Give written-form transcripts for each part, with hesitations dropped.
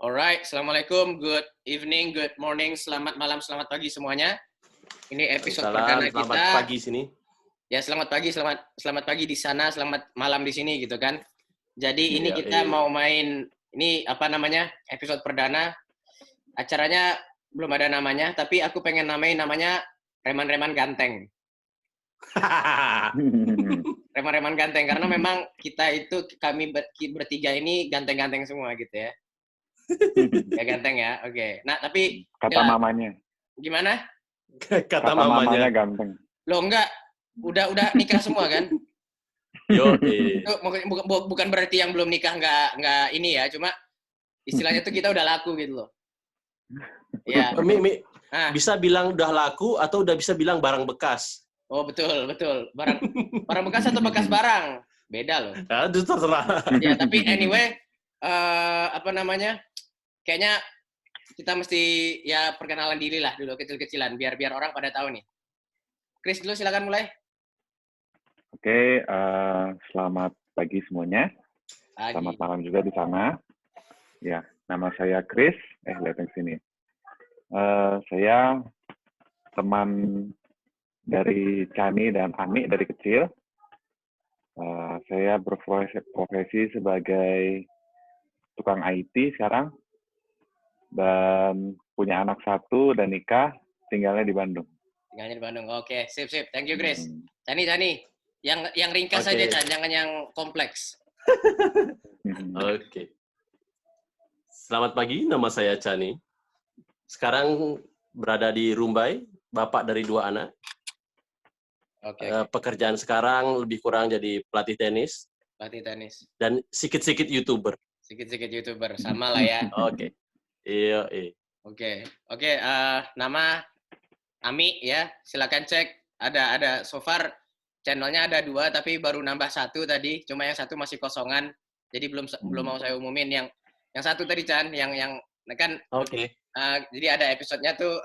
Alright, Assalamualaikum, good evening, good morning, selamat malam, selamat pagi semuanya. Ini episode perdana kita. Selamat pagi sini. Ya, selamat pagi, selamat pagi di sana, selamat malam di sini gitu kan. Jadi ini kita mau main, ini apa namanya, episode perdana. Acaranya belum ada namanya, tapi aku pengen namanya Reman-Reman Ganteng. Reman-Reman Ganteng, karena memang kami bertiga ini ganteng-ganteng semua gitu ya. Ya ganteng ya, oke. Nah tapi kata mamanya. Gimana? Kata mamanya ganteng. Loh enggak, udah nikah semua kan? Yo, bukan berarti yang belum nikah nggak ini ya, cuma istilahnya tuh kita udah laku gitu loh. Ya. Bisa bilang udah laku atau udah bisa bilang barang bekas? Oh betul. Barang bekas atau bekas barang? Beda loh. Aduh, terserah. Ya tapi anyway, kayaknya kita mesti ya perkenalan diri lah dulu kecil-kecilan biar orang pada tahu nih. Chris dulu silakan mulai. Oke, selamat pagi semuanya. Pagi. Selamat malam juga di sana. Ya, nama saya Chris. Lihat yang sini. Saya teman dari Chani dan Ami dari kecil. Saya berprofesi sebagai tukang IT sekarang. Dan punya anak 1 dan nikah, tinggalnya di Bandung. Tinggalnya di Bandung. Oke, sip. Thank you, Chris. Chani. Yang ringkas saja, Chan. Jangan yang kompleks. Oke. Selamat pagi, nama saya Chani. Sekarang berada di Rumbai, bapak dari 2 anak. Oke. Pekerjaan sekarang lebih kurang jadi pelatih tenis. Dan sikit-sikit YouTuber. Sama lah ya. Oke. Iya. Oke. Nama Ami ya, silakan cek. Ada so far channelnya ada 2 tapi baru nambah 1 tadi. Cuma yang 1 masih kosongan. Jadi belum mau saya umumin yang 1 tadi Chan, yang kan. Oke. Jadi ada episodenya tuh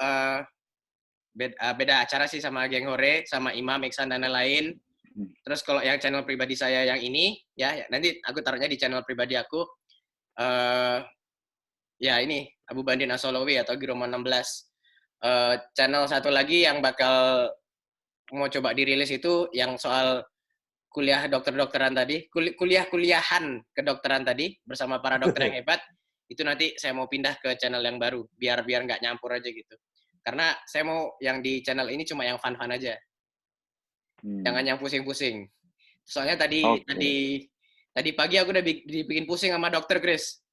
beda acara sih sama Geng Hore, sama Imam, Iksan dan lain-lain. Terus kalau yang channel pribadi saya yang ini ya nanti aku taruhnya di channel pribadi aku. Ya ini Abu Bandin Asolowi atau Giroman 16. Channel satu lagi yang bakal mau coba dirilis itu yang soal kuliah dokter-dokteran tadi, kuliahan kedokteran tadi bersama para dokter yang hebat. Itu nanti saya mau pindah ke channel yang baru biar nggak nyampur aja gitu. Karena saya mau yang di channel ini cuma yang fun-fun aja. Jangan yang pusing-pusing. Soalnya tadi pagi aku udah dibikin pusing sama dokter Chris.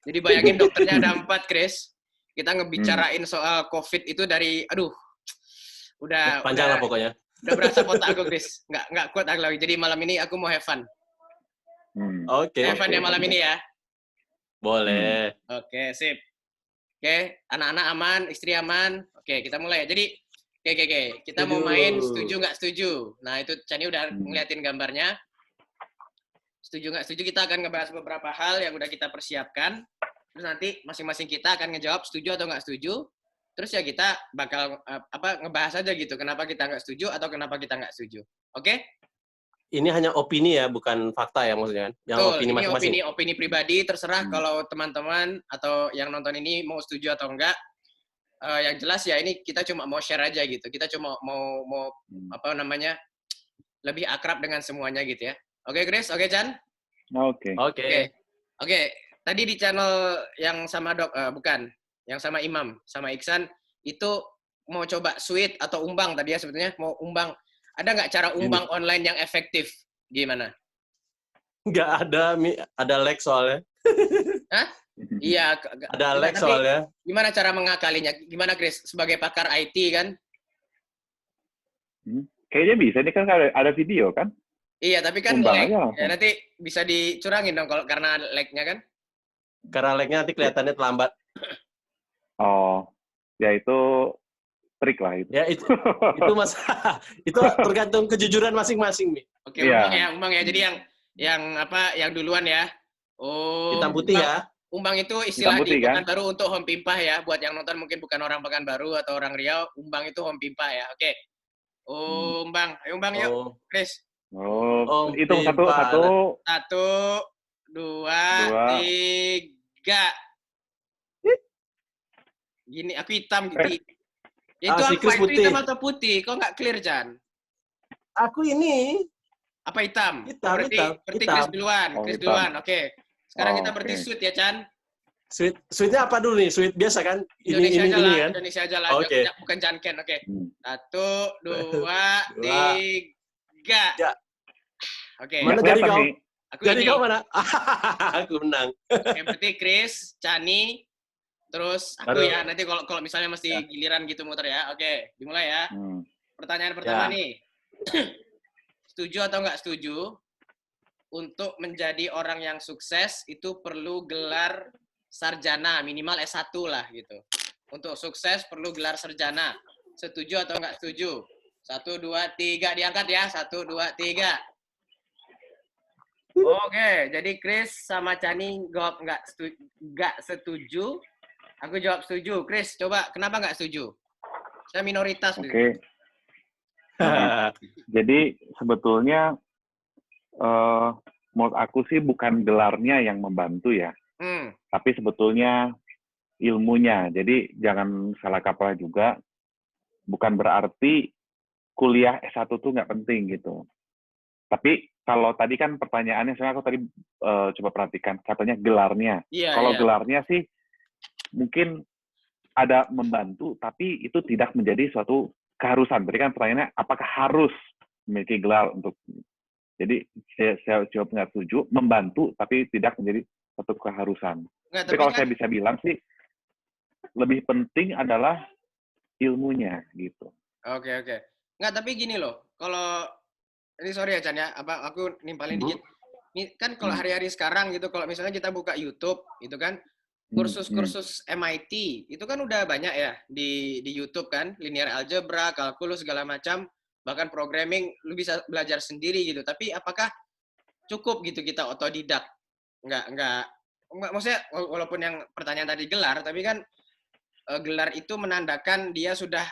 Jadi bayangin dokternya ada 4, Chris. Kita ngebicarain soal COVID itu dari, udah panjang lah pokoknya. Udah berasa otak aku, Chris. Nggak kuat aku lagi. Jadi malam ini aku mau have fun. Oke. Have fun ya malam ini ya. Boleh. Oke, sip. Oke, anak-anak aman, istri aman. Oke, kita mulai. Jadi, oke. Kita mau main setuju nggak setuju. Nah, itu Chani udah ngeliatin gambarnya. Setuju nggak setuju, kita akan ngebahas beberapa hal yang udah kita persiapkan. Terus nanti masing-masing kita akan ngejawab setuju atau nggak setuju. Terus ya kita bakal ngebahas aja gitu. Kenapa kita nggak setuju atau kenapa kita nggak setuju. Oke? Ini hanya opini ya, bukan fakta ya maksudnya. Yang betul, opini masing-masing. Ini opini pribadi, terserah kalau teman-teman atau yang nonton ini mau setuju atau enggak. Yang jelas ya ini kita cuma mau share aja gitu. Kita cuma mau lebih akrab dengan semuanya gitu ya. Oke, Chris? Oke, Chan? Oke. Tadi di channel yang sama yang sama Imam, sama Iksan, itu mau coba sweet atau umbang tadi ya sebetulnya, mau umbang. Ada nggak cara umbang online yang efektif? Gimana? Nggak ada lag soalnya. Hah? Iya. Ada lag soalnya. Gimana cara mengakalinya? Gimana, Chris? Sebagai pakar IT kan? Kayaknya bisa, ini kan ada video kan? Iya, tapi kan lag. Ya, nanti bisa dicurangin dong karena lag-nya kan? Karena lag-nya nanti kelihatannya terlambat. Oh, ya itu trik lah itu. Ya itu itu tergantung kejujuran masing-masing, Mi. Oke, umbang ya. Jadi yang duluan ya. Oh. Hitam putih ya. Umbang itu istilah di Pekanbaru untuk home pimpah ya. Buat yang nonton mungkin bukan orang Pekanbaru atau orang Riau, umbang itu home pimpah ya. Oke. Umbang. Ayo umbang yuk, Chris. Hitung 1. 1, 2, 3. Gini, aku hitam gitu. Ya, itu si apa? Chris Itu putih. hitam atau putih? Kok nggak clear, Chan? Aku ini Apa hitam? hitam, Berarti hitam. Chris duluan. Oh, Chris hitam. duluan. Oke. Sekarang kita Oke. berarti shoot ya, Chan. Sweetnya apa dulu nih? Sweet biasa kan? Indonesia aja lah. Kan? Indonesia aja lah. Oke. Bukan Janken. Oke. Hmm. 1, 2, 2, 3. 3. Oke. Mana Nggak jadi kelihatan kau? nih. Aku Jadi ini. kau mana? Aku menang. Oke, berarti Chris, Chani, terus aku Aduh. ya. Nanti kalau misalnya mesti Ya. giliran gitu muter ya. Oke, dimulai ya. Hmm. Pertanyaan pertama Ya. nih. Setuju atau nggak setuju? Untuk menjadi orang yang sukses itu perlu gelar sarjana, minimal S1 lah gitu. Untuk sukses perlu gelar sarjana. Setuju atau nggak setuju? 1, 2, 3 diangkat ya. 1, 2, 3. Oke, jadi Chris sama Chani jawab nggak setuju. Aku jawab setuju. Chris, coba kenapa nggak setuju? Saya minoritas. Oke. Jadi sebetulnya menurut aku sih bukan gelarnya yang membantu ya, tapi sebetulnya ilmunya. Jadi jangan salah kaprah juga. Bukan berarti kuliah S1 tuh nggak penting gitu. Tapi kalau tadi kan pertanyaannya, saya aku tadi coba perhatikan, katanya gelarnya. Iya, Kalau iya. gelarnya sih mungkin ada membantu, tapi itu tidak menjadi suatu keharusan. Tadi kan pertanyaannya, apakah harus memiliki gelar untuk... Jadi saya jawab nggak setuju, membantu, tapi tidak menjadi suatu keharusan. Nggak, Tapi kalau kan, saya bisa bilang sih, lebih penting adalah ilmunya gitu. Oke. Nggak, tapi gini loh, kalau ini sorry ya Chan ya, aku nimpalin dikit. Ini kan kalau hari-hari sekarang gitu, kalau misalnya kita buka YouTube, itu kan kursus-kursus MIT itu kan udah banyak ya di YouTube kan, linear algebra, kalkulus segala macam, bahkan programming lu bisa belajar sendiri gitu. Tapi apakah cukup gitu kita otodidak? Enggak, maksudnya walaupun yang pertanyaan tadi gelar, tapi kan gelar itu menandakan dia sudah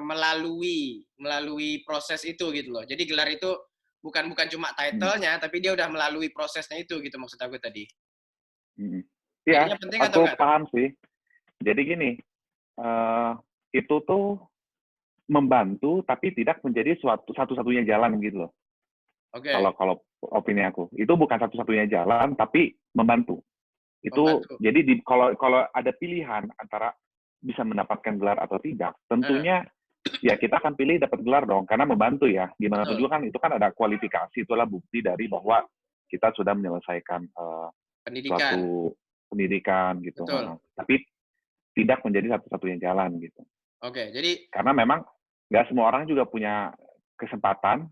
melalui proses itu gitu loh. Jadi gelar itu bukan cuma title-nya, tapi dia udah melalui prosesnya itu gitu maksud aku tadi. Iya, penting aku atau paham sih. Jadi gini, itu tuh membantu tapi tidak menjadi satu-satunya jalan gitu loh. Oke. Kalau opini aku, itu bukan satu-satunya jalan tapi membantu. Itu jadi kalau ada pilihan antara bisa mendapatkan gelar atau tidak, tentunya ya kita akan pilih dapat gelar dong, karena membantu ya. Gimana pun juga kan itu kan ada kualifikasi, itulah bukti dari bahwa kita sudah menyelesaikan suatu pendidikan gitu. Tapi tidak menjadi satu-satunya jalan gitu. Oke, jadi karena memang nggak semua orang juga punya kesempatan,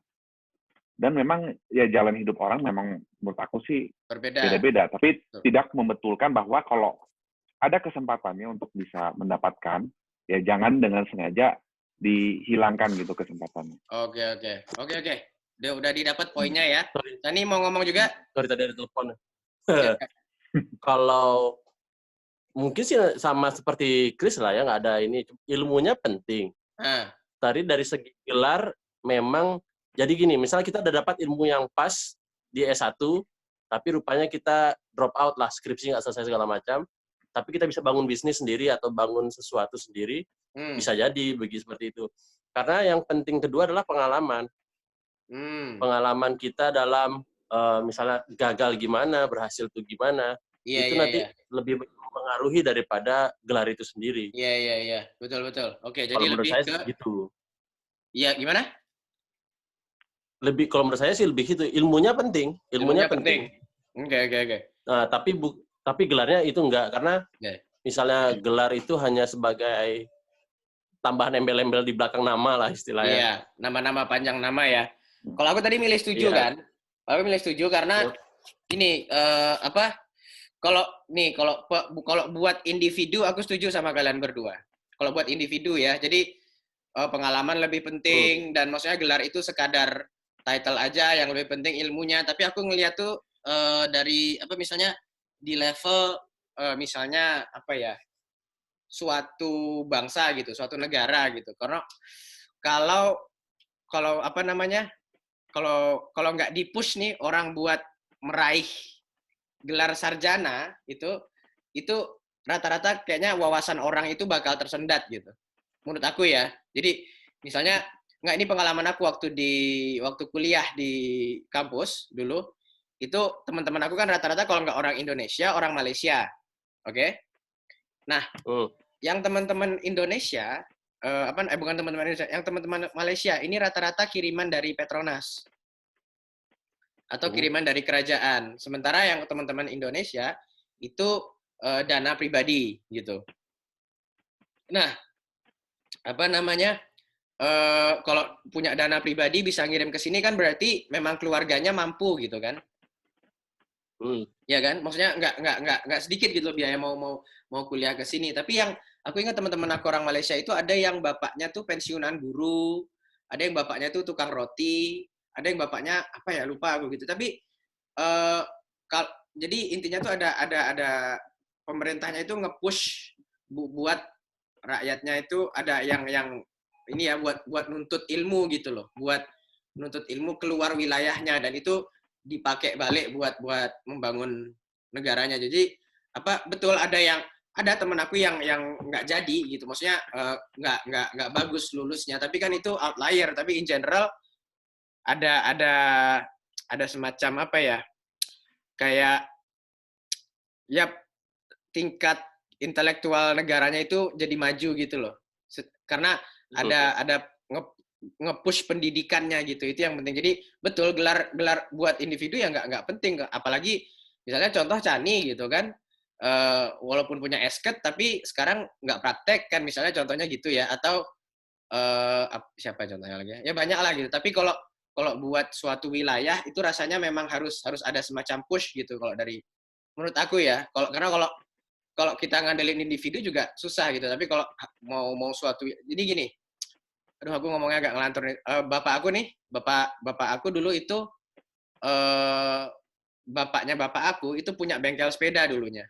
dan memang ya jalan hidup orang memang menurut aku sih beda-beda. Tapi tidak membetulkan bahwa kalau ada kesempatannya untuk bisa mendapatkan, ya jangan dengan sengaja dihilangkan gitu kesempatannya. Oke. Udah didapat poinnya ya. Tani mau ngomong juga? Sorry, tadi ada telepon. Kalau mungkin sih sama seperti Chris lah ya, nggak ada ini. Ilmunya penting. Tadi dari segi gelar memang, jadi gini, misalnya kita udah dapat ilmu yang pas di S1, tapi rupanya kita drop out lah, skripsi nggak selesai segala macam, tapi kita bisa bangun bisnis sendiri atau bangun sesuatu sendiri, bisa jadi begitu seperti itu. Karena yang penting kedua adalah pengalaman. Pengalaman kita dalam misalnya gagal gimana, berhasil tuh gimana, itu nanti lebih mempengaruhi daripada gelar itu sendiri. Iya. Betul. Oke, jadi kalau menurut saya gitu. Iya, gimana? Kalau menurut saya sih lebih itu, ilmunya penting. Ilmunya penting. Oke. Nah, tapi gelarnya itu enggak, karena misalnya gelar itu hanya sebagai tambahan embel-embel di belakang nama lah istilahnya. Iya, nama-nama panjang nama ya. Kalau aku tadi milih setuju kan? Aku milih setuju karena ini kalau buat individu aku setuju sama kalian berdua. Kalau buat individu ya, jadi pengalaman lebih penting dan maksudnya gelar itu sekadar title aja, yang lebih penting ilmunya. Tapi aku ngeliat tuh dari misalnya di level misalnya suatu bangsa gitu, suatu negara gitu. Karena kalau nggak di-push nih orang buat meraih gelar sarjana itu rata-rata kayaknya wawasan orang itu bakal tersendat gitu. Menurut aku ya. Jadi misalnya nggak, ini pengalaman aku waktu kuliah di kampus dulu, itu teman-teman aku kan rata-rata kalau nggak orang Indonesia, orang Malaysia. Oke? Nah, yang teman-teman Indonesia bukan teman-teman Indonesia, yang teman-teman Malaysia ini rata-rata kiriman dari Petronas atau kiriman dari kerajaan. Sementara yang teman-teman Indonesia itu dana pribadi gitu. Nah, apa namanya? Kalau punya dana pribadi bisa ngirim ke sini kan berarti memang keluarganya mampu gitu kan? Ya kan? Maksudnya nggak sedikit gitu biaya mau kuliah ke sini. Tapi yang aku ingat teman-teman aku orang Malaysia itu ada yang bapaknya tuh pensiunan guru, ada yang bapaknya tuh tukang roti, ada yang bapaknya apa ya lupa aku gitu. Tapi jadi intinya tuh ada pemerintahnya itu nge-push buat rakyatnya itu ada yang ini ya buat nuntut ilmu gitu loh, buat nuntut ilmu keluar wilayahnya, dan itu dipakai balik buat membangun negaranya. Jadi betul ada teman aku yang nggak jadi gitu, maksudnya nggak bagus lulusnya, tapi kan itu outlier. Tapi in general ada semacam apa ya, kayak ya tingkat intelektual negaranya itu jadi maju gitu loh, karena ada nge-push pendidikannya gitu, itu yang penting. Jadi betul gelar buat individu ya nggak penting, apalagi misalnya contoh Chani gitu kan, walaupun punya esket tapi sekarang nggak praktek kan, misalnya contohnya gitu ya, atau siapa contohnya lagi ya banyak lah gitu. Tapi kalau buat suatu wilayah itu rasanya memang harus ada semacam push gitu kalau dari menurut aku ya. Karena kalau kita ngandelin individu juga susah gitu. Tapi kalau mau suatu, jadi gini, aduh aku ngomongnya agak ngelantur nih. Bapak aku dulu itu bapaknya bapak aku itu punya bengkel sepeda dulunya.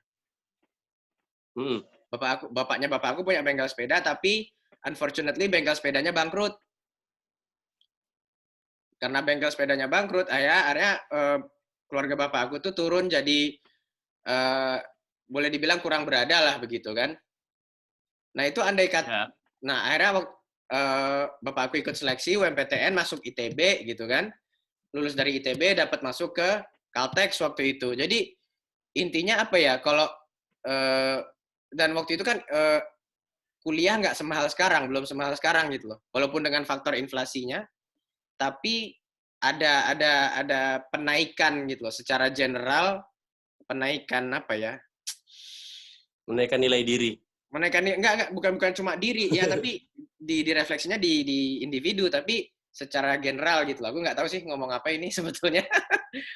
Bapaknya bapak aku punya bengkel sepeda, tapi unfortunately bengkel sepedanya bangkrut. Karena bengkel sepedanya bangkrut, akhirnya keluarga bapak aku tuh turun jadi boleh dibilang kurang berada lah begitu kan. Nah itu andai kata, nah akhirnya bapak aku ikut seleksi UMPTN masuk ITB gitu kan, lulus dari ITB dapat masuk ke Caltex waktu itu. Jadi intinya apa ya, kalau dan waktu itu kan kuliah nggak semahal sekarang, belum semahal sekarang gitu loh, walaupun dengan faktor inflasinya, tapi ada penaikan gitu loh secara general, penaikan apa ya, menaikkan nilai diri. Menaikkan bukan cuma diri ya, tapi di refleksinya di individu, tapi secara general gitu loh. Aku nggak tahu sih ngomong apa ini sebetulnya.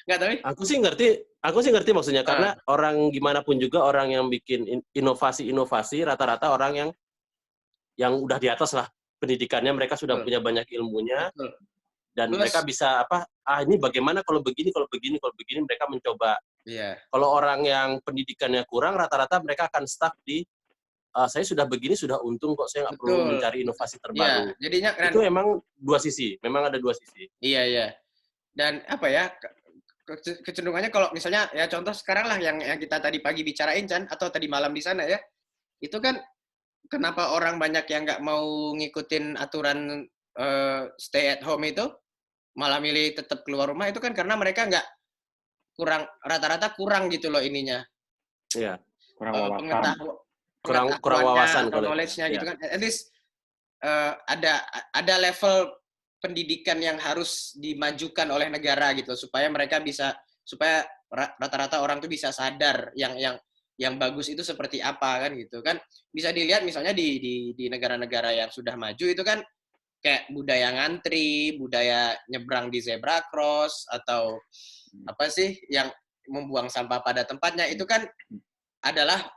Nggak tahu. Aku sih ngerti maksudnya, karena orang gimana pun juga orang yang bikin inovasi rata-rata orang yang udah di atas lah pendidikannya, mereka sudah punya banyak ilmunya. Betul. Dan mereka bisa ini bagaimana kalau begini mereka mencoba. Iya. Kalau orang yang pendidikannya kurang, rata-rata mereka akan stuck di saya sudah begini sudah untung kok, saya nggak perlu mencari inovasi terbaru. Iya, jadinya itu emang ada dua sisi. Iya. Dan apa ya, kecenderungannya kalau misalnya ya contoh sekarang lah yang kita tadi pagi bicarain Chan, atau tadi malam di sana ya, itu kan kenapa orang banyak yang nggak mau ngikutin aturan stay at home itu, malah milih tetap keluar rumah, itu kan karena mereka rata-rata kurang gitu loh ininya. Iya. Kurang wawasan atau knowledge-nya gitu kan. At least ada level pendidikan yang harus dimajukan oleh negara gitu, supaya rata-rata orang tuh bisa sadar yang bagus itu seperti apa kan gitu kan. Bisa dilihat misalnya di negara-negara yang sudah maju itu kan, kayak budaya ngantri, budaya nyebrang di zebra cross, atau apa sih yang membuang sampah pada tempatnya, itu kan adalah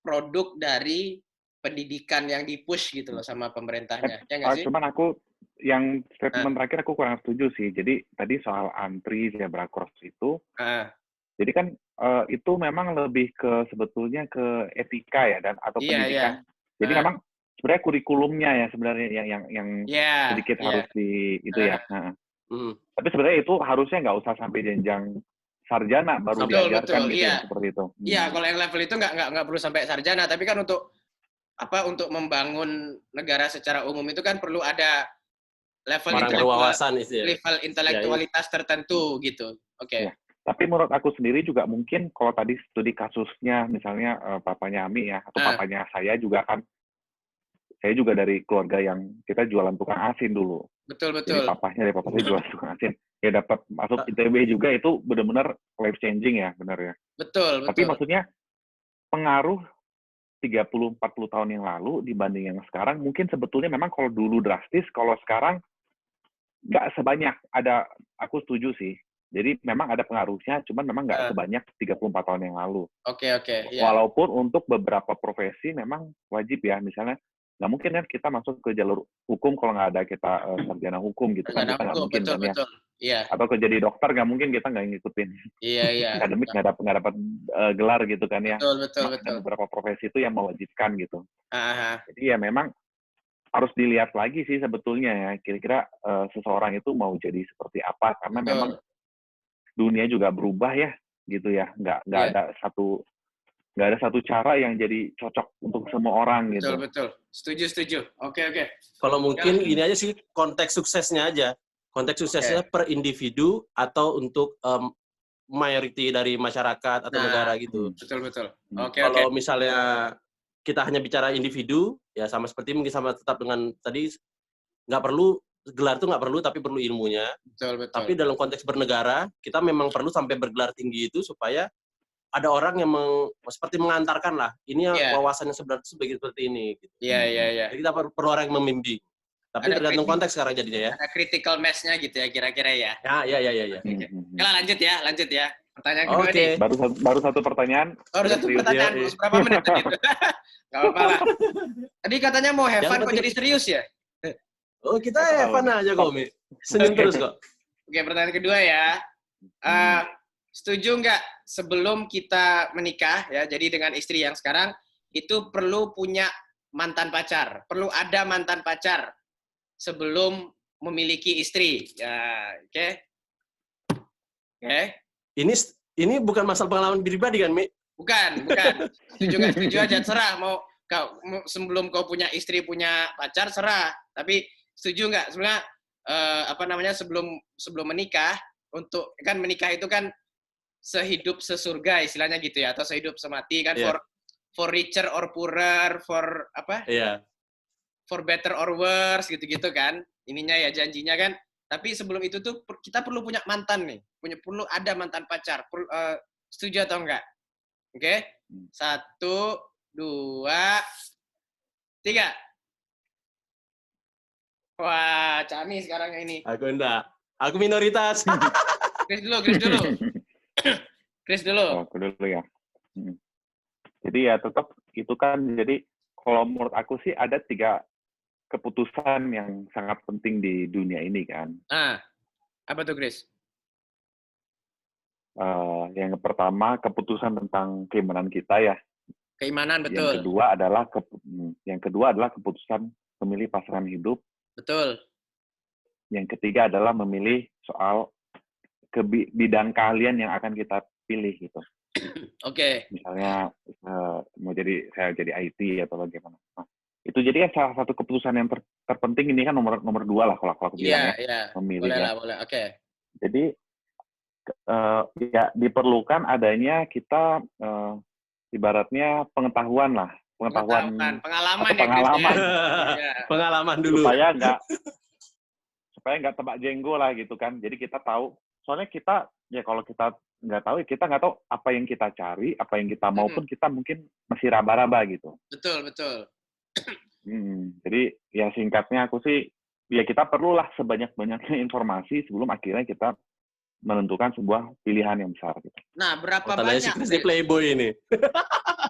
produk dari pendidikan yang dipush gitu loh sama pemerintahnya. Ya nggak sih? Cuman aku yang statement terakhir aku kurang setuju sih. Jadi tadi soal antri zebra cross itu, jadi kan itu memang lebih ke sebetulnya ke etika ya, dan atau pendidikan. Jadi memang sebenarnya kurikulumnya ya sebenarnya yang sedikit harus di itu ya. Tapi sebenarnya itu harusnya nggak usah sampai jenjang sarjana baru diajarkan gitu iya. ya, seperti itu. Iya, kalau yang level itu nggak perlu sampai sarjana, tapi kan untuk membangun negara secara umum itu kan perlu ada level intelektualitas tertentu gitu. Oke. Ya. Tapi menurut aku sendiri juga mungkin kalau tadi studi kasusnya misalnya papanya Ami ya atau papanya saya juga kan, saya juga dari keluarga yang kita jualan tukang asin dulu. Betul. Jadi papahnya dari papa saya jualan tukang asin. Ya dapat masuk ITB juga itu benar-benar life changing ya, benar ya. Betul. Tapi maksudnya pengaruh 30-40 tahun yang lalu dibanding yang sekarang mungkin sebetulnya memang kalau dulu drastis, kalau sekarang nggak sebanyak. Aku setuju sih. Jadi memang ada pengaruhnya, cuman memang nggak sebanyak 34 tahun yang lalu. Oke. Yeah. Walaupun untuk beberapa profesi memang wajib ya, misalnya nggak mungkin kan kita masuk ke jalur hukum kalau nggak ada kita sarjana hukum gitu kan, kita nggak mungkin kan ya. Iya. Atau kerja di dokter nggak mungkin kita nggak ngikutin. Iya. Akademik nggak dapat gelar gitu kan ya. Betul. Ada beberapa profesi itu yang mewajibkan gitu. Aha. Jadi ya memang harus dilihat lagi sih sebetulnya ya, kira-kira seseorang itu mau jadi seperti apa, karena memang dunia juga berubah ya, gitu ya. Nggak ada satu cara yang jadi cocok untuk semua orang gitu. Betul. Setuju. Oke. Kalau mungkin ini aja sih konteks suksesnya aja. Konteks suksesnya per individu atau untuk mayoriti dari masyarakat atau negara gitu. Betul. Kalau misalnya kita hanya bicara individu, ya sama seperti mungkin sama tetap dengan tadi, nggak perlu, gelar itu nggak perlu, tapi perlu ilmunya. Betul. Tapi dalam konteks bernegara, kita memang perlu sampai bergelar tinggi itu supaya ada orang yang seperti mengantarkan lah, ini wawasannya sebenarnya seperti ini. Gitu. Iya. Jadi kita perlu orang yang membimbing. Tapi ada tergantung konteks sekarang jadinya ya. Ada critical mass-nya gitu ya, kira-kira ya. Ya. Lanjut ya. Pertanyaan kedua nih. Baru satu pertanyaan. Berapa menit tadi? Gak apa-apa lah. Tadi katanya mau have fun kok jadi serius ya? Oh, kita have fun aja kok, Mi. Senyum terus kok. Oke, pertanyaan kedua ya. Setuju nggak sebelum kita menikah ya, jadi dengan istri yang sekarang, itu perlu punya mantan pacar? Perlu ada mantan pacar sebelum memiliki istri? Ya, oke. Ini bukan masalah pengalaman pribadi kan, Mi? Bukan. Setuju nggak setuju aja, serah. Mau sebelum kau punya istri, punya pacar, serah. Tapi setuju nggak sebenarnya sebelum menikah, untuk kan menikah itu kan sehidup sesurga istilahnya gitu ya, atau sehidup semati kan, for richer or poorer, for apa? For better or worse gitu-gitu kan. Ininya ya janjinya kan. Tapi sebelum itu tuh kita perlu punya mantan nih. Perlu ada mantan pacar. Setuju atau enggak? Oke. 1, 2, 3. Wah, Cani sekarang ini. Aku enggak. Aku minoritas. Chris dulu. Oh, aku dulu ya. Jadi ya tetap itu kan, jadi kalau menurut aku sih ada 3 keputusan yang sangat penting di dunia ini kan. Apa tuh, Chris? Yang pertama keputusan tentang keimanan kita ya. Keimanan, betul. Yang kedua adalah keputusan memilih pasangan hidup. Betul. Yang ketiga adalah memilih soal bidang keahlian yang akan kita pilih gitu. Oke. Misalnya saya jadi IT atau bagaimana. Nah, itu jadi salah satu keputusan yang terpenting ini kan nomor 2 lah kalau aku bilang ya. Memilih boleh. Oke. Jadi ya diperlukan adanya kita ibaratnya pengetahuan pengalaman dulu supaya nggak tebak jenggo lah gitu kan. Jadi kita tahu, soalnya kita ya kalau kita nggak tahu, kita nggak tahu apa yang kita cari, apa yang kita mau pun kita mungkin masih raba-raba gitu. Betul. Jadi ya singkatnya aku sih ya kita perlulah sebanyak-banyaknya informasi sebelum akhirnya kita menentukan sebuah pilihan yang besar gitu. Nah, berapa banyak si Chris di Playboy ini?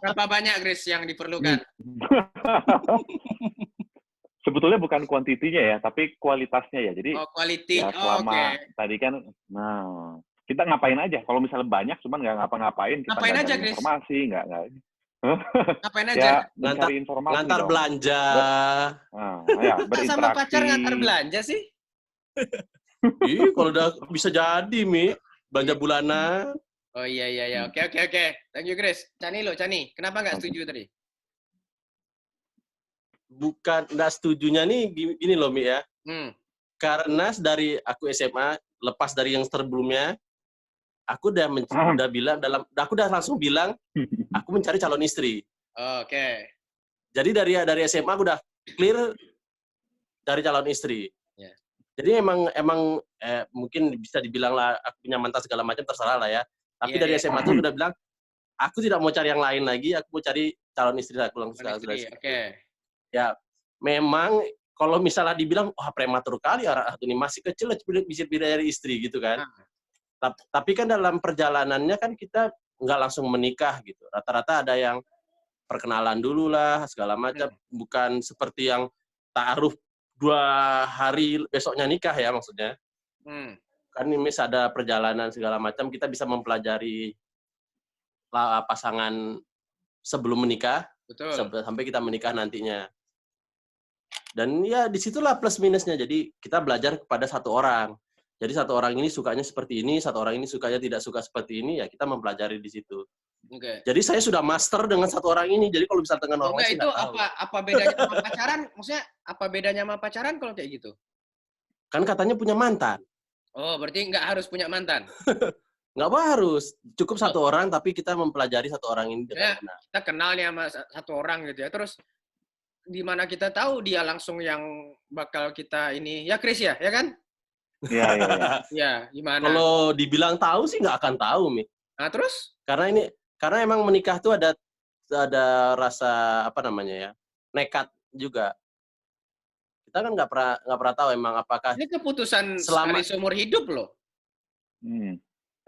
Berapa banyak, Chris, yang diperlukan? Sebetulnya bukan kuantitinya ya, tapi kualitasnya ya. Jadi quality. Ya, selama tadi kan, kita ngapain aja? Kalau misalnya banyak, cuman nggak ngapa-ngapain, kita ngapain aja, Chris? Informasi, nggak. Ngapain aja? Mencari informasi. Ngantar belanja. Berinteraksi. Sama pacar ngantar belanja sih? Kalau udah bisa jadi, Mi. Belanja bulanan. Oh iya. Oke. Thank you, Chris. Chani, kenapa nggak setuju tadi? Bukan nggak setujunya nih gini loh, Mi ya. Karena dari aku SMA, lepas dari yang sebelumnya, aku udah langsung bilang, aku mencari calon istri. Oke. Jadi dari SMA aku udah clear dari calon istri. Yeah. Jadi emang mungkin bisa dibilang lah aku punya mantan segala macam, terserah lah ya. Tapi dari SMA tuh udah bilang, aku tidak mau cari yang lain lagi, aku mau cari calon istri aku langsung. Oke. Ya, memang kalau misalnya dibilang, wah prematur kali orang ini masih kecil bisa dari istri gitu kan. Tapi kan dalam perjalanannya kan kita nggak langsung menikah gitu. Rata-rata ada yang perkenalan dulu lah, segala macam. Bukan seperti yang ta'aruf 2 hari besoknya nikah ya maksudnya. Kan ini ada perjalanan segala macam, kita bisa mempelajari pasangan sebelum menikah, sampai kita menikah nantinya. Dan ya disitulah plus minusnya. Jadi kita belajar kepada satu orang. Jadi satu orang ini sukanya seperti ini, satu orang ini sukanya tidak suka seperti ini, ya kita mempelajari di situ. Jadi saya sudah master dengan satu orang ini. Jadi kalau bisa dengan orang lain itu apa bedanya sama pacaran? Maksudnya apa bedanya sama pacaran kalau kayak gitu? Kan katanya punya mantan. Oh, berarti nggak harus punya mantan? Nggak harus. Cukup satu orang, tapi kita mempelajari satu orang ini dengan benar. Kita kenal nih sama satu orang gitu ya. Terus di mana kita tahu dia langsung yang bakal kita ini, ya Chris ya kan? Iya. Ya, gimana? Kalau dibilang tahu sih nggak akan tahu, Mi. Nah, terus? Karena emang menikah tuh ada rasa apa namanya ya, nekat juga. Kita kan nggak pernah tahu emang apakah ini keputusan selama seumur hidup loh.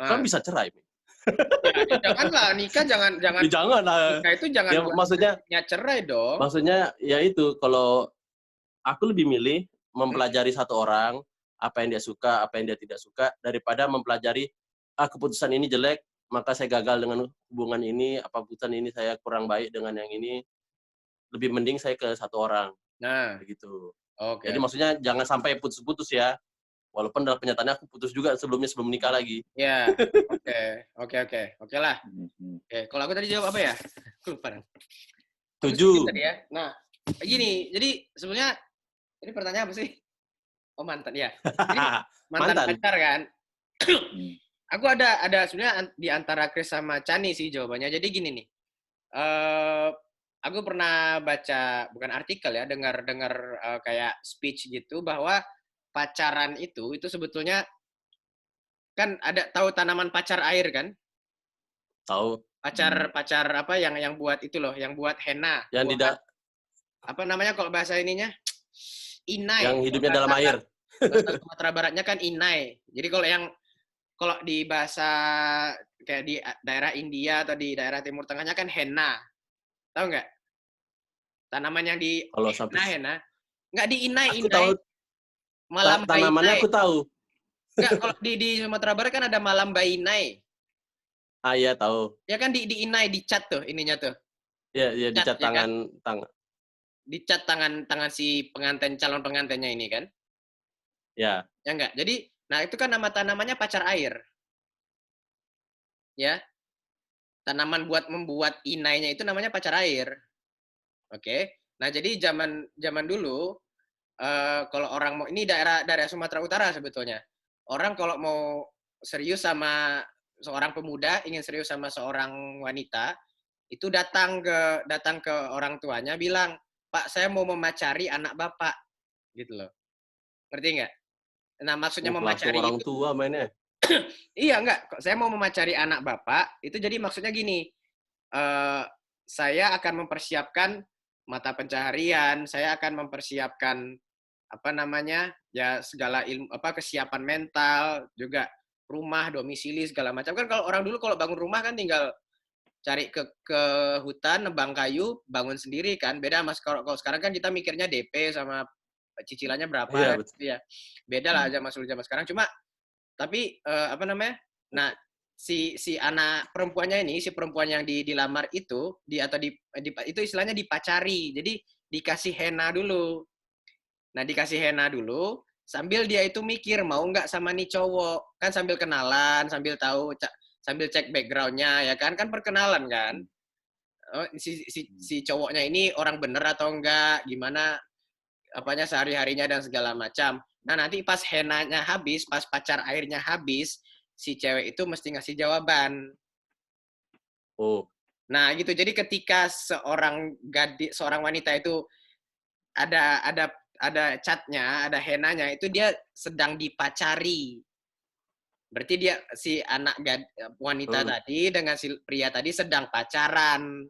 Kan bisa cerai, Mi. Ya, janganlah nikah jangan nikah itu jangan ya, maksudnya cerai dong. Maksudnya ya itu, kalau aku lebih milih mempelajari satu orang, apa yang dia suka, apa yang dia tidak suka, daripada mempelajari keputusan ini jelek, maka saya gagal dengan hubungan ini, apa keputusan ini saya kurang baik dengan yang ini. Lebih mending saya ke satu orang. Nah, begitu. Oke. Jadi maksudnya jangan sampai putus-putus ya. Walaupun dalam kenyataannya aku putus juga sebelum menikah lagi. Ya, oke lah. Kalau aku tadi jawab apa ya? Lupa. 7. Tadi ya. Nah, gini. Jadi sebenarnya ini pertanyaan apa sih? Oh, mantan ya. Jadi, mantan pacar kan. Aku ada sebenarnya di antara Chris sama Chani sih jawabannya. Jadi gini nih. Aku pernah baca, bukan artikel ya, dengar kayak speech gitu bahwa pacaran itu sebetulnya kan ada, tahu tanaman pacar air kan? Tahu. Pacar apa yang buat itu loh, yang buat henna. Yang tidak apa namanya kalau bahasa ininya? Inai. Yang hidupnya dalam air. Bahasa Sumatera Baratnya kan inai. Jadi kalau di bahasa kayak di daerah India atau di daerah Timur Tengahnya kan henna. Tahu nggak? Tanaman yang di henna. Nggak di inai. Tahu. Malam tanamannya aku tahu. Enggak, kalau di Sumatera Barat kan ada malam bainai. Iya tahu. Ya kan di inai, dicat tuh ininya tuh. Iya dicat tangan. Dicat tangan si calon pengantinnya ini kan? Ya. Ya enggak. Jadi, nah itu kan nama tanamannya pacar air. Ya. Tanaman buat membuat inainya itu namanya pacar air. Oke. Nah, jadi zaman dulu kalau orang mau, ini daerah Sumatera Utara sebetulnya. Orang kalau mau serius sama seorang pemuda, ingin serius sama seorang wanita, itu datang ke orang tuanya bilang, "Pak, saya mau memacari anak Bapak." Gitu loh. Ngerti nggak? Nah, maksudnya memacari orang itu tua mainnya. Iya, enggak. Saya mau memacari anak Bapak, itu jadi maksudnya gini. Saya akan mempersiapkan mata pencaharian, saya akan mempersiapkan segala ilmu, kesiapan mental, juga rumah, domisili segala macam. Kan kalau orang dulu kalau bangun rumah kan tinggal cari ke hutan, nebang kayu, bangun sendiri kan. Beda mas kalau sekarang kan kita mikirnya DP sama cicilannya berapa ya. Beda lah aja zaman sekarang. Cuma tapi Nah, si anak perempuannya ini, si perempuan yang dilamar itu, itu istilahnya dipacari. Jadi dikasih henna dulu. Nah, dikasih henna dulu, sambil dia itu mikir mau nggak sama nih cowok. Kan sambil kenalan, sambil tahu sambil cek background-nya ya kan perkenalan kan. Oh, si cowoknya ini orang bener atau enggak, gimana apanya sehari-harinya dan segala macam. Nah, nanti pas henanya habis, pas pacar airnya habis, si cewek itu mesti ngasih jawaban. Oh. Nah, gitu. Jadi ketika seorang wanita itu ada catnya, ada henanya, itu dia sedang dipacari. Berarti dia si anak wanita tadi dengan si pria tadi sedang pacaran.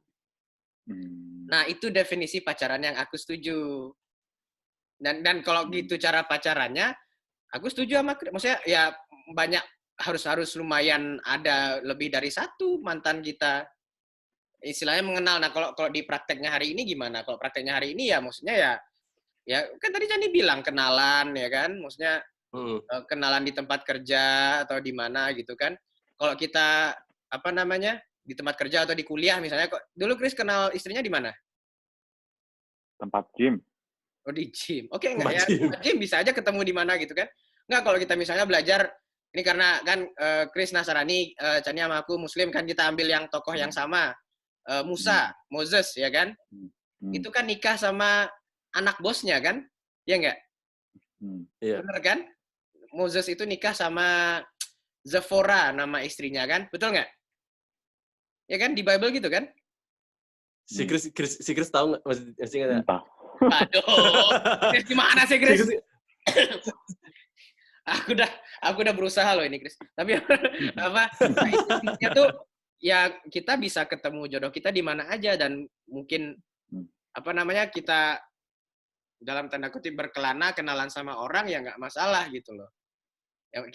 Nah, itu definisi pacaran yang aku setuju. Dan kalau gitu cara pacarannya, aku setuju sama, maksudnya ya banyak harus lumayan ada lebih dari satu mantan kita. Istilahnya mengenal. Nah, kalau di prakteknya hari ini gimana? Kalau prakteknya hari ini ya maksudnya ya kan tadi Candi bilang kenalan ya kan, maksudnya kenalan di tempat kerja atau di mana gitu kan. Kalau kita di tempat kerja atau di kuliah misalnya, kok dulu Chris kenal istrinya di mana? Tempat gym. Oh, di gym. Oke, enggak ya? Tempat gym bisa aja ketemu di mana gitu kan. Enggak, kalau kita misalnya belajar, ini karena kan Chris Nasrani, Chani sama aku Muslim kan, kita ambil yang tokoh yang sama. Moses ya kan? Itu kan nikah sama anak bosnya kan? Ya enggak? Bener kan? Moses itu nikah sama Zephora nama istrinya kan? Betul nggak? Ya kan di Bible gitu kan? Si Chris tahu nggak? Masih nggak? Aduh, Chris gimana sih Chris? Aku udah berusaha loh ini Chris. Tapi intinya tuh ya kita bisa ketemu jodoh kita di mana aja, dan mungkin kita dalam tanda kutip berkelana kenalan sama orang ya nggak masalah gitu loh. Ya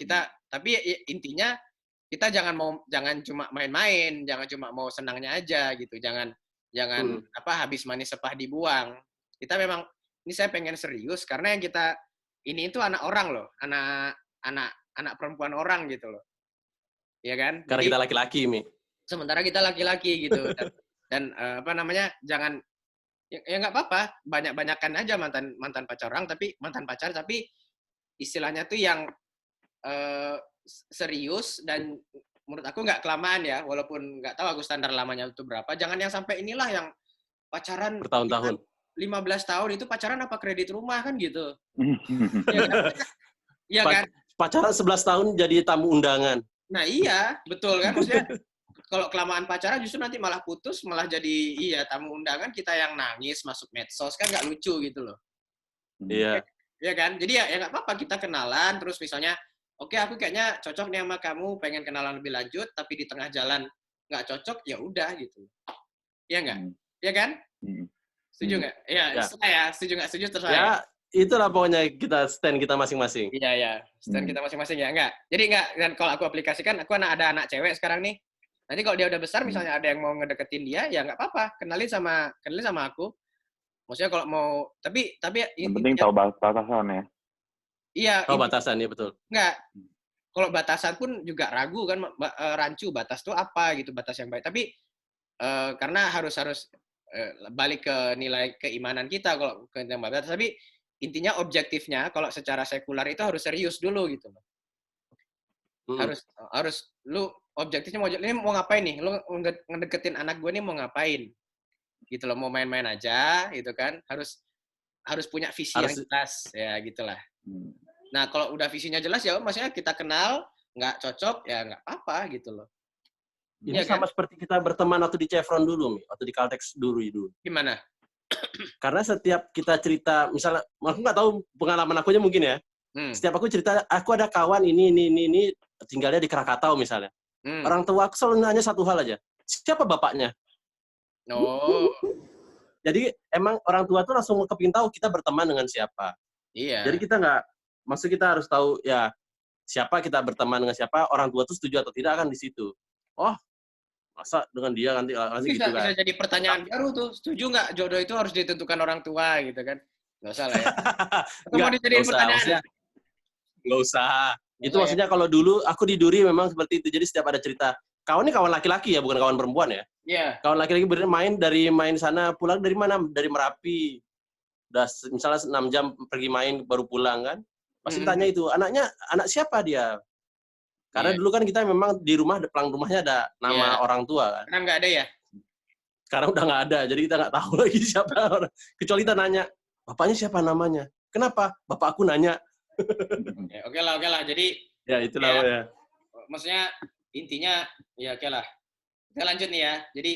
tapi intinya kita jangan cuma main-main, jangan cuma mau senangnya aja gitu. Jangan habis manis sepah dibuang. Kita memang ini saya pengen serius karena yang kita ini itu anak orang loh, anak perempuan orang gitu loh. Ya kan? Karena kita laki-laki, Mi. Sementara kita laki-laki gitu. Dan jangan ya nggak apa-apa, banyak-banyakan aja mantan pacar tapi istilahnya tuh yang serius, dan menurut aku nggak kelamaan ya, walaupun nggak tahu aku standar lamanya itu berapa. Jangan yang sampai inilah yang pacaran bertahun-tahun. 15 tahun itu pacaran apa kredit rumah kan gitu. Ya kan? Pacaran 11 tahun jadi tamu undangan. Nah iya, betul kan? Maksudnya kalau kelamaan pacaran justru nanti malah putus, malah jadi tamu undangan, kita yang nangis masuk medsos, kan nggak lucu gitu loh. Iya. Iya kan? Jadi ya nggak apa-apa kita kenalan, terus misalnya, oke, aku kayaknya cocok nih sama kamu, pengen kenalan lebih lanjut, tapi di tengah jalan nggak cocok, ya udah gitu. Iya nggak? Iya kan? Setuju nggak? Iya, setuju nggak setuju terserah. Ya, itulah pokoknya stand kita masing-masing. Iya, stand kita masing-masing ya, enggak. Jadi enggak, dan kalau aku aplikasikan, aku ada anak cewek sekarang nih. Nanti kalau dia udah besar, misalnya ada yang mau ngedeketin dia, ya nggak apa-apa, kenalin sama aku. Maksudnya kalau mau, tapi yang penting tahu batasan ya. Iya. Tahu batasan ya, betul. Enggak. Kalau batasan pun juga ragu kan, rancu batas tuh apa gitu, batas yang baik. Tapi karena harus balik ke nilai keimanan kita kalau ke batas. Tapi intinya objektifnya kalau secara sekular itu harus serius dulu gitu loh. Harus lu objektifnya ini mau ngapain nih? Lu ngedeketin anak gue nih mau ngapain? Gitu loh, mau main-main aja gitu kan. Harus punya visi yang jelas ya gitulah. Nah, kalau udah visinya jelas ya maksudnya kita kenal, nggak cocok ya nggak apa-apa gitu loh. Ini ya, sama kan? Seperti kita berteman waktu di Chevron dulu, Mi, waktu di Caltex dulu. Gimana? Karena setiap kita cerita, misalnya, aku nggak tahu pengalaman akunya mungkin ya. Setiap aku cerita, aku ada kawan ini, tinggalnya di Krakatau misalnya. Orang tua aku selalu nanya satu hal aja, siapa bapaknya? Oh. Jadi emang orang tua tuh langsung kepingin tahu kita berteman dengan siapa. Iya. Jadi kita maksud kita harus tahu ya siapa kita berteman dengan siapa, orang tua tuh setuju atau tidak kan di situ. Oh, masa dengan dia nanti gitu kan. Bisa jadi pertanyaan baru tuh, setuju nggak jodoh itu harus ditentukan orang tua gitu kan? Nggak usah lah ya. Mau dijadiin pertanyaan? Nggak usah. Itu maksudnya kalau dulu aku di Duri memang seperti itu. Jadi setiap ada cerita, kawan ini kawan laki-laki ya, bukan kawan perempuan ya. Iya. Kawan laki-laki main sana, pulang dari mana? Dari Merapi. Udah misalnya 6 jam pergi main baru pulang kan. Pasti tanya itu, anak siapa dia? Karena dulu kan kita memang di rumah, pelang rumahnya ada nama orang tua kan. Sekarang nggak ada ya? Sekarang udah nggak ada, jadi kita nggak tahu lagi siapa orang. Kecuali kita nanya, bapaknya siapa namanya? Kenapa? Bapak aku nanya. Oke lah. Jadi ya itulah ya. Maksudnya intinya ya oke lah. Kita lanjut nih ya. Jadi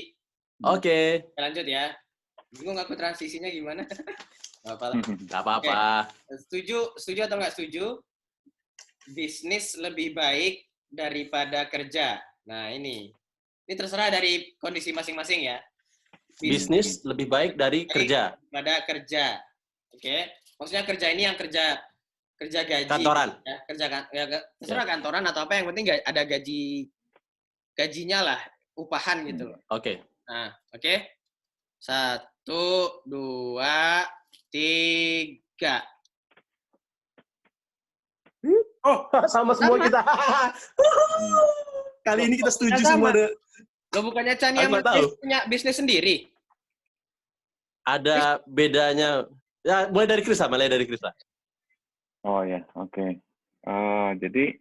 kita lanjut ya. Bingung aku transisinya gimana? Nggak apa-apa. Setuju atau nggak setuju? Bisnis lebih baik daripada kerja. Nah ini terserah dari kondisi masing-masing ya. Bisnis lebih baik dari kerja. Daripada kerja. Oke. Maksudnya kerja ini yang kerja gaji. Kantoran. Ya, terserah kantoran atau apa, yang penting ada gajinya lah, upahan gitu loh. Oke. Nah, oke. 1, 2, 3. Oh, sama semua kita. Kali ini kita setuju semua deh. Lo bukannya Chani sama Chris punya bisnis sendiri? Ada bedanya. Ya, mulai dari Chris lah. Oh ya, oke. Jadi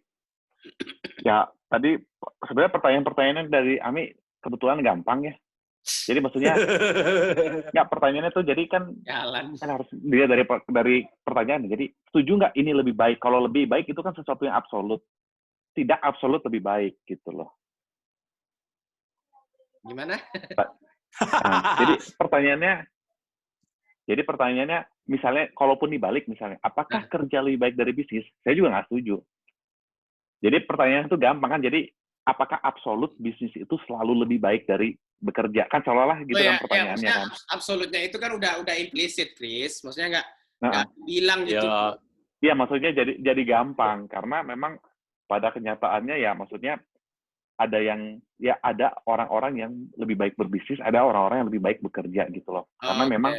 ya tadi sebenarnya pertanyaan-pertanyaannya dari Ami kebetulan gampang ya. Jadi maksudnya nggak, pertanyaannya tuh jadi kan harus dilihat dari pertanyaan. Jadi setuju nggak ini lebih baik? Kalau lebih baik itu kan sesuatu yang absolut. Tidak absolut lebih baik gitu loh. Gimana? Jadi pertanyaannya misalnya kalaupun dibalik misalnya, apakah kerja lebih baik dari bisnis? Saya juga nggak setuju. Jadi pertanyaan itu gampang kan. Jadi apakah absolut bisnis itu selalu lebih baik dari bekerja? Kan seolah-olah gitu kan pertanyaannya kan. Absolutnya itu kan udah implisit, Chris. Maksudnya nggak bilang gitu. Iya, maksudnya jadi gampang karena memang pada kenyataannya ya maksudnya ada orang-orang yang lebih baik berbisnis, ada orang-orang yang lebih baik bekerja gitu loh. Karena memang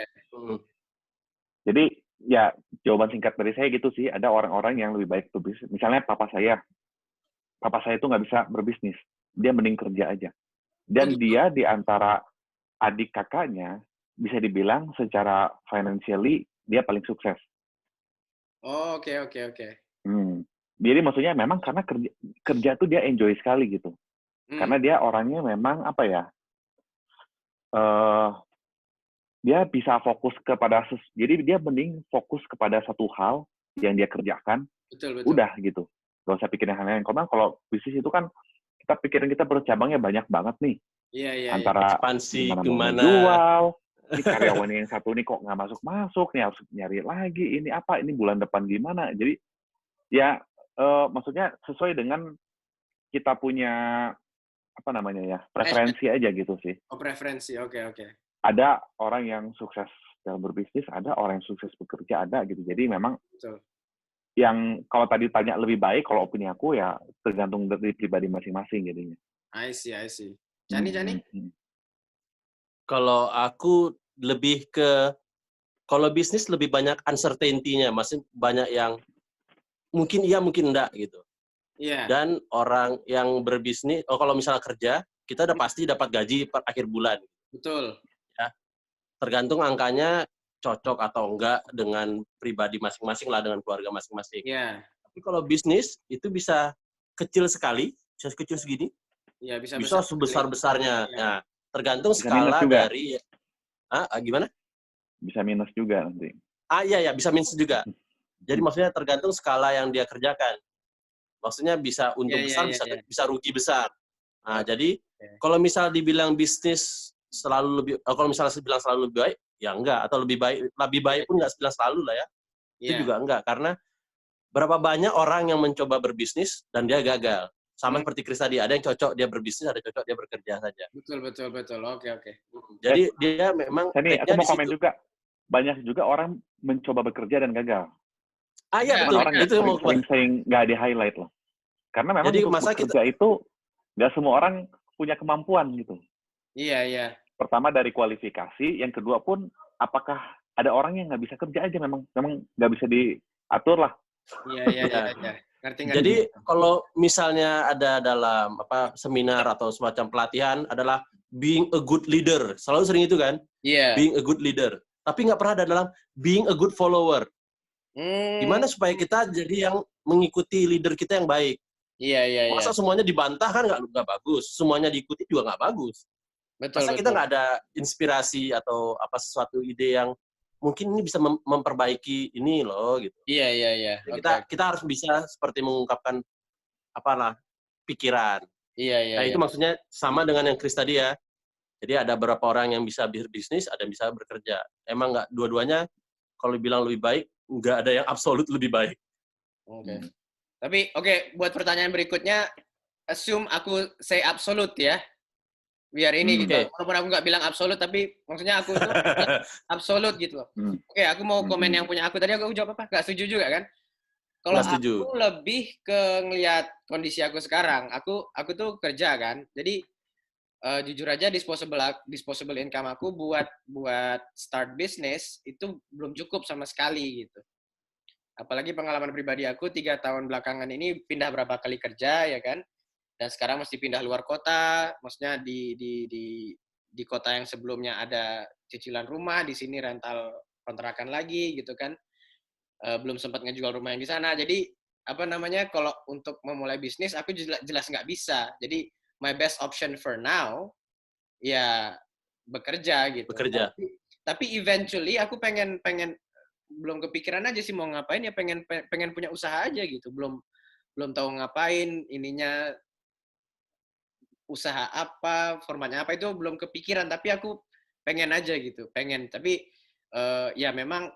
jadi ya jawaban singkat dari saya gitu sih, ada orang-orang yang lebih baik berbisnis. Misalnya papa saya itu nggak bisa berbisnis, dia mending kerja aja. Dan dia di antara adik kakaknya bisa dibilang secara financially dia paling sukses. Oke. Jadi maksudnya memang karena kerja tuh dia enjoy sekali gitu. Karena dia orangnya memang apa ya? Dia bisa fokus kepada jadi dia mending fokus kepada satu hal yang dia kerjakan. Betul. Udah gitu. Gak usah pikirin hal lain. Kalau bisnis itu kan kita bercabangnya banyak banget nih. Iya. Antara ekspansi gimana jual, ini karyawan yang satu nih kok nggak masuk, nih harus nyari lagi, ini bulan depan gimana. Jadi ya maksudnya sesuai dengan kita punya preferensi aja gitu sih. Preferensi, oke. Ada orang yang sukses dalam berbisnis, ada orang yang sukses bekerja, ada gitu. Jadi memang yang kalau tadi tanya lebih baik, kalau opini aku ya tergantung dari pribadi masing-masing jadinya. I see. Chani? Kalau aku lebih ke, kalau bisnis lebih banyak uncertainty-nya, masih banyak yang mungkin iya, mungkin enggak gitu. Iya. Dan orang yang berbisnis, kalau misalnya kerja, kita udah pasti dapat gaji per akhir bulan. Betul. Ya. Tergantung angkanya cocok atau enggak dengan pribadi masing-masing lah, dengan keluarga masing-masing. Iya. Tapi kalau bisnis itu bisa kecil sekali, bisa kecil segini. Iya, bisa sebesar-besarnya. Ya. Nah, tergantung skala dari gimana? Bisa minus juga nanti. Iya, bisa minus juga. Jadi maksudnya tergantung skala yang dia kerjakan. Maksudnya bisa untung besar, bisa rugi besar. Nah, jadi kalau misal dibilang bisnis selalu lebih, kalau misalnya bilang selalu lebih baik, ya enggak. Atau lebih baik pun enggak bilang selalu lah ya. Itu juga enggak. Karena berapa banyak orang yang mencoba berbisnis dan dia gagal. Sama seperti Chris tadi, ada yang cocok dia berbisnis, ada yang cocok dia bekerja saja. Betul. Oke. Jadi dia memang... Ini aku mau komen juga. Banyak juga orang mencoba bekerja dan gagal. Iya, betul. Orang itu sering nggak di-highlight loh. Karena memang jadi, untuk bekerja itu nggak semua orang punya kemampuan gitu. Iya. Pertama dari kualifikasi, yang kedua pun apakah ada orang yang nggak bisa kerja aja, memang nggak bisa diatur lah. Iya. Ngerti. Jadi kalau misalnya ada dalam seminar atau semacam pelatihan adalah being a good leader, selalu sering itu kan? Iya. Being a good leader. Tapi nggak pernah ada dalam being a good follower. Gimana supaya kita jadi yang mengikuti leader kita yang baik? Iya. Masa semuanya dibantah kan nggak bagus, semuanya diikuti juga nggak bagus. Betul. Masa kita nggak ada inspirasi atau apa sesuatu ide yang mungkin ini bisa memperbaiki ini loh gitu. Iya. Jadi kita harus bisa seperti mengungkapkan apalah pikiran. Iya. Itu maksudnya sama dengan yang Chris tadi ya. Jadi ada beberapa orang yang bisa berbisnis, ada yang bisa bekerja. Emang nggak dua-duanya kalau bilang lebih baik, nggak ada yang absolut lebih baik. Oke. Tapi buat pertanyaan berikutnya, assume aku say absolute ya. Biar ini gitu. Walaupun aku nggak bilang absolut, tapi maksudnya aku tuh absolut gitu loh. Oke, aku mau komen yang punya aku. Tadi aku jawab apa? Nggak setuju juga kan? Kalau aku lebih ke ngelihat kondisi aku sekarang, aku tuh kerja kan. Jadi jujur aja disposable income aku buat start bisnis itu belum cukup sama sekali gitu. Apalagi pengalaman pribadi aku 3 tahun belakangan ini pindah berapa kali kerja ya kan. Dan sekarang mesti pindah luar kota, maksudnya di kota yang sebelumnya ada cicilan rumah, di sini rental kontrakan lagi gitu kan. Belum sempat ngejual rumah yang di sana. Jadi kalau untuk memulai bisnis aku jelas nggak bisa. Jadi my best option for now ya bekerja gitu. Tapi eventually aku pengen belum kepikiran aja sih mau ngapain, ya pengen punya usaha aja gitu. Belum tahu ngapain ininya, usaha apa, formatnya apa itu belum kepikiran, tapi aku pengen aja gitu. Tapi ya memang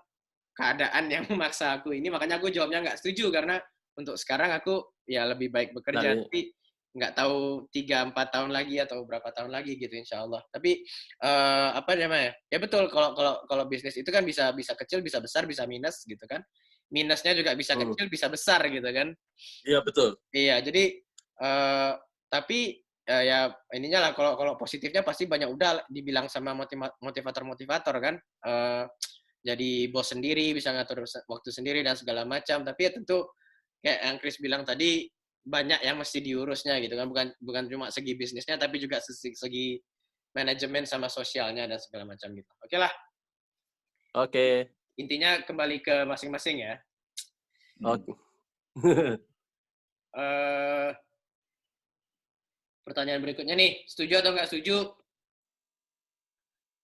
keadaan yang memaksa aku ini, makanya aku jawabnya nggak setuju, karena untuk sekarang aku ya lebih baik bekerja, tapi nggak tahu 3-4 tahun lagi atau berapa tahun lagi gitu insya Allah. Tapi ya betul, kalau bisnis itu kan bisa kecil, bisa besar, bisa minus gitu kan. Minusnya juga bisa kecil, bisa besar gitu kan. Iya betul. Iya, jadi tapi ya ininya lah, kalau positifnya pasti banyak udah dibilang sama motivator kan. Jadi bos sendiri, bisa ngatur waktu sendiri dan segala macam. Tapi ya tentu kayak yang Chris bilang tadi, banyak yang mesti diurusnya gitu kan, bukan cuma segi bisnisnya, tapi juga segi manajemen sama sosialnya dan segala macam gitu. Oke lah. Oke. Intinya kembali ke masing-masing ya. Oke. Pertanyaan berikutnya nih, setuju atau nggak setuju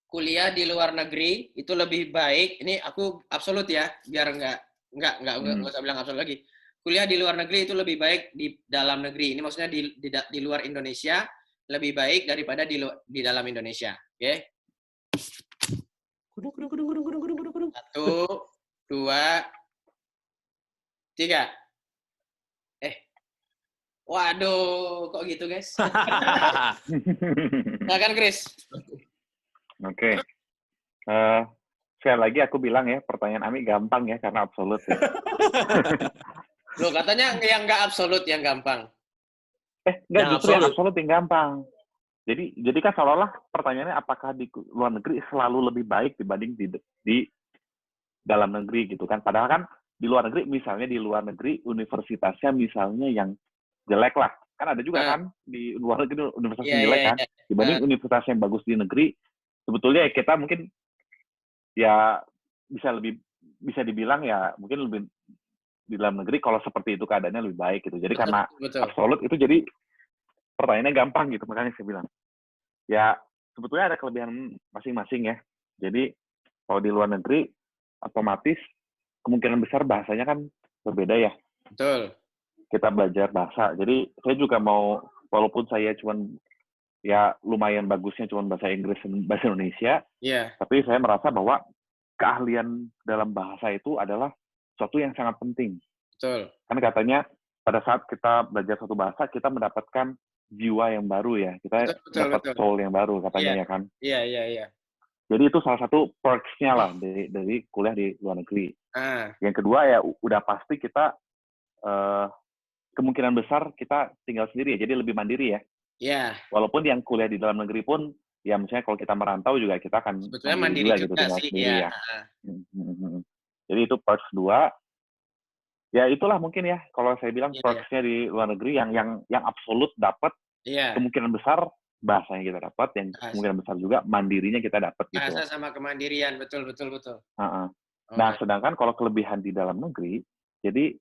kuliah di luar negeri itu lebih baik? Ini aku absolut ya, biar nggak usah bilang absolut lagi. Kuliah di luar negeri itu lebih baik di dalam negeri. Ini maksudnya di luar Indonesia lebih baik daripada di dalam Indonesia. Oke? 1, 2, 3. Waduh, kok gitu guys? Silakan Chris. Oke. Sekali lagi aku bilang ya, pertanyaan Ami gampang ya, karena absolut ya. Loh, katanya yang nggak absolut yang gampang. Nggak, justru yang absolut yang gampang. Jadi kan seolah-olah pertanyaannya apakah di luar negeri selalu lebih baik dibanding di dalam negeri gitu kan. Padahal kan di luar negeri, misalnya di luar negeri universitasnya misalnya yang jelek lah. Kan ada juga kan di luar negeri universitas yang jelek kan. Dibanding universitas yang bagus di negeri, sebetulnya kita mungkin ya bisa dibilang ya mungkin lebih di dalam negeri kalau seperti itu keadaannya lebih baik gitu. Jadi karena absolut itu jadi pertanyaannya gampang gitu, makanya saya bilang. Ya sebetulnya ada kelebihan masing-masing ya. Jadi kalau di luar negeri otomatis kemungkinan besar bahasanya kan berbeda ya. Betul. Kita belajar bahasa. Jadi saya juga mau, walaupun saya cuman ya lumayan bagusnya cuman bahasa Inggris dan bahasa Indonesia, tapi saya merasa bahwa keahlian dalam bahasa itu adalah sesuatu yang sangat penting. Betul. Kan katanya pada saat kita belajar satu bahasa, kita mendapatkan jiwa yang baru ya. Kita dapat soul yang baru katanya ya kan. Iya. Jadi itu salah satu perks-nya lah dari kuliah di luar negeri. Yang kedua ya udah pasti kita kemungkinan besar kita tinggal sendiri ya, jadi lebih mandiri ya. Iya. Walaupun yang kuliah di dalam negeri pun, ya misalnya kalau kita merantau juga kita akan sebetulnya mandiri juga gitu, tinggal sendiri ya. Jadi itu perks 2. Ya itulah mungkin ya, kalau saya bilang perks-nya di luar negeri yang absolut dapat, kemungkinan besar bahasanya kita dapat, yang kemungkinan besar juga mandirinya kita dapat gitu. Bahasa sama kemandirian, betul. Nah, sedangkan kalau kelebihan di dalam negeri, jadi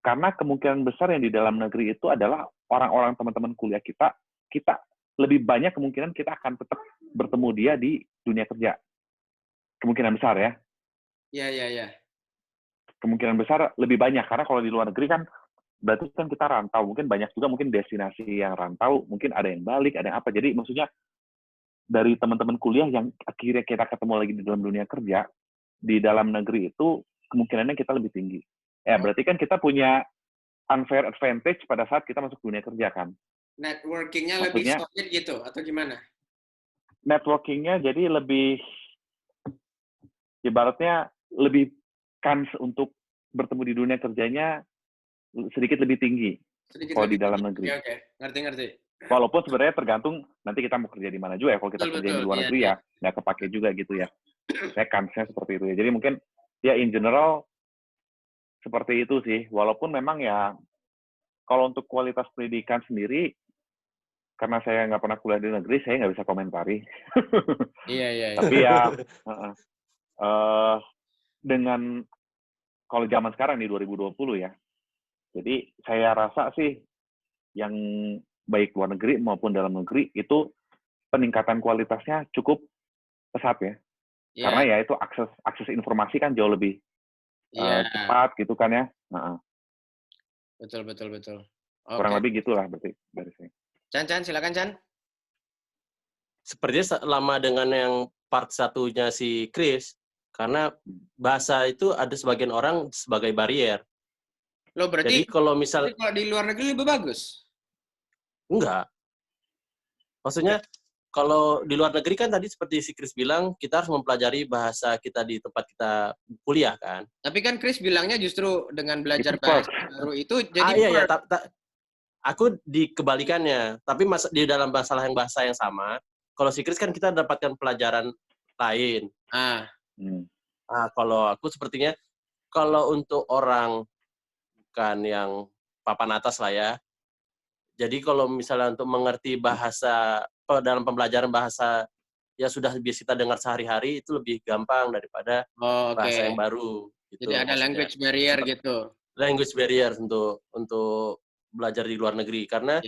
Karena kemungkinan besar yang di dalam negeri itu adalah orang-orang teman-teman kuliah kita lebih banyak kemungkinan kita akan tetap bertemu dia di dunia kerja. Kemungkinan besar ya. Iya. Kemungkinan besar lebih banyak, karena kalau di luar negeri kan berarti kan kita rantau, mungkin banyak juga mungkin destinasi yang rantau, mungkin ada yang balik, ada yang apa. Jadi maksudnya dari teman-teman kuliah yang akhirnya kita ketemu lagi di dalam dunia kerja, di dalam negeri itu kemungkinannya kita lebih tinggi. Ya, berarti kan kita punya unfair advantage pada saat kita masuk dunia kerja kan. Networking-nya lebih solid gitu, atau gimana? Networking-nya jadi lebih, ibaratnya lebih kans untuk bertemu di dunia kerjanya sedikit lebih tinggi kalau di dalam negeri. Oke. Ngerti. Walaupun sebenarnya tergantung nanti kita mau kerja di mana juga ya. Kalau kita kerja di luar negeri ya nggak kepake juga gitu ya. Saya kansnya seperti itu ya. Jadi mungkin ya in general seperti itu sih. Walaupun memang ya kalau untuk kualitas pendidikan sendiri, karena saya nggak pernah kuliah di negeri, saya nggak bisa komentari. Iya. Tapi ya dengan kalau zaman sekarang nih 2020 ya. Jadi saya rasa sih yang baik luar negeri maupun dalam negeri itu peningkatan kualitasnya cukup pesat ya. Yeah. Karena ya itu akses informasi kan jauh lebih cepat gitu kan ya. Betul. Kurang lebih gitulah berarti dari saya. Chan, silakan Chan. Sepertinya sama dengan yang part satunya si Chris, karena bahasa itu ada sebagian orang sebagai barrier. Loh, berarti kalau di luar negeri lebih bagus? Enggak. Maksudnya kalau di luar negeri kan tadi seperti si Chris bilang, kita harus mempelajari bahasa kita di tempat kita kuliah kan. Tapi kan Chris bilangnya justru dengan belajar bahasa baru itu jadi iya. Aku di kebalikannya. Tapi di dalam masalah yang bahasa yang sama, kalau si Chris kan kita dapatkan pelajaran lain. Kalau aku sepertinya, kalau untuk orang kan yang papan atas lah ya. Jadi kalau misalnya untuk mengerti bahasa dalam pembelajaran bahasa yang sudah biasa kita dengar sehari-hari itu lebih gampang daripada bahasa yang baru. Gitu, jadi ada language barrier gitu. Language barrier untuk belajar di luar negeri karena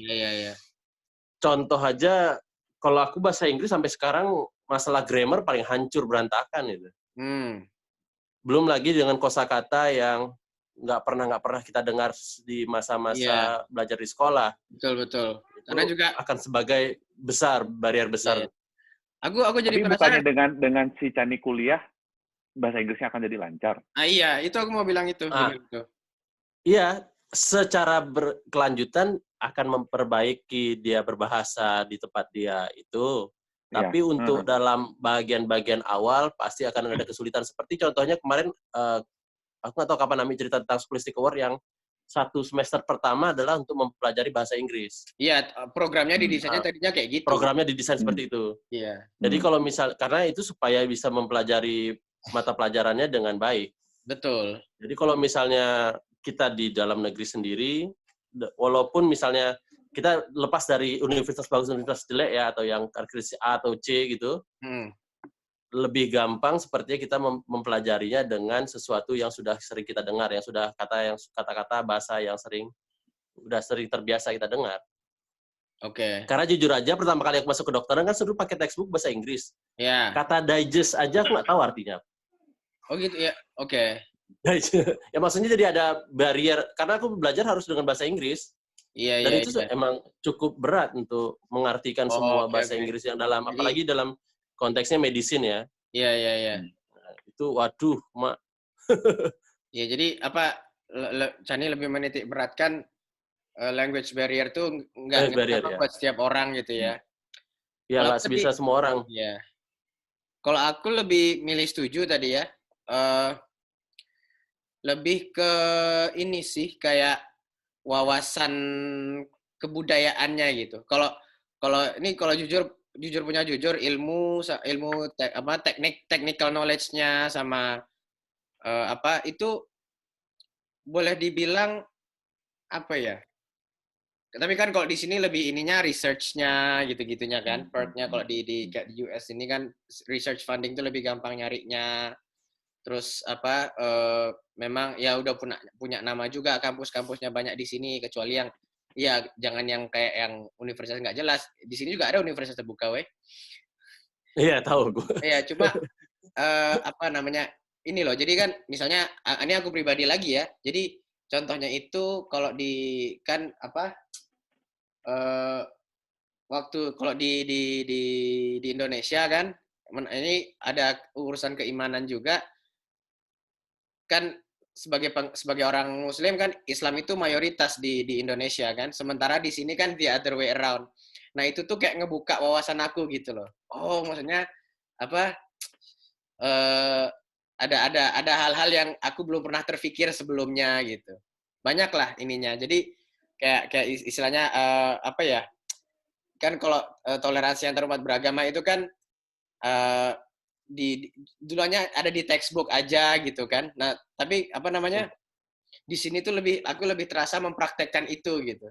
contoh aja kalau aku bahasa Inggris sampai sekarang masalah grammar paling hancur berantakan itu. Belum lagi dengan kosakata yang nggak pernah kita dengar di masa-masa belajar di sekolah. Betul. Karena juga akan sebagai barrier besar. Aku jadi tapi penasaran. Bukannya dengan si Chani kuliah bahasa Inggrisnya akan jadi lancar. Iya, itu aku mau bilang itu. Iya, secara berkelanjutan akan memperbaiki dia berbahasa di tempat dia itu. Tapi untuk dalam bagian-bagian awal pasti akan ada kesulitan. Seperti contohnya kemarin aku nggak tahu kapan Ami cerita tentang Scholastic Award yang 1 semester pertama adalah untuk mempelajari bahasa Inggris. Iya, programnya didesainnya tadinya kayak gitu. Programnya didesain seperti itu. Iya. Jadi kalau karena itu supaya bisa mempelajari mata pelajarannya dengan baik. Betul. Jadi kalau misalnya kita di dalam negeri sendiri, walaupun misalnya kita lepas dari universitas bagus, universitas jelek ya, atau yang karakteristik A atau C gitu, lebih gampang sepertinya kita mempelajarinya dengan sesuatu yang sudah sering kita dengar, yang sudah kata-kata bahasa yang sering terbiasa kita dengar. Oke. Karena jujur aja pertama kali aku masuk ke kedokteran kan suruh pakai textbook bahasa Inggris. Ya. Kata digest aja aku nggak tahu artinya. Oh gitu ya. Oke. Ya maksudnya jadi ada barrier karena aku belajar harus dengan bahasa Inggris. Iya. Dan itu emang cukup berat untuk mengartikan semua bahasa Inggris yang dalam, apalagi dalam konteksnya medicine ya. Iya. Nah, itu waduh, Mak. Ya, jadi Chani lebih menitik beratkan language barrier tuh nggak buat setiap orang gitu ya. Ya, nggak bisa semua orang. Iya. Kalau aku lebih milih setuju tadi ya. Lebih ke ini sih, kayak wawasan kebudayaannya gitu. Kalau jujur punya jujur, ilmu technical knowledge-nya sama itu boleh dibilang apa ya? Tapi kan kalau di sini lebih ininya research-nya gitu-gitunya kan. Part-nya kalau di US ini kan research funding itu lebih gampang nyarinya. Terus memang ya udah punya nama juga, kampus-kampusnya banyak di sini, kecuali yang ya jangan yang kayak yang universitas nggak jelas. Di sini juga ada universitas terbuka, weh. Iya, tahu gue. Ya, cuma ini loh. Jadi kan misalnya ini aku pribadi lagi ya. Jadi contohnya itu kalau waktu kalau di Indonesia kan ini ada urusan keimanan juga kan sebagai orang Muslim kan Islam itu mayoritas di Indonesia kan, sementara di sini kan the other way around. Nah itu tuh kayak ngebuka wawasan aku gitu loh. Oh maksudnya ada hal-hal yang aku belum pernah terpikir sebelumnya gitu. Banyak lah ininya. Jadi kayak istilahnya kan kalau toleransi antarumat beragama itu kan dulunya ada di textbook aja gitu kan. Nah, tapi di sini tuh aku lebih terasa mempraktekkan itu gitu.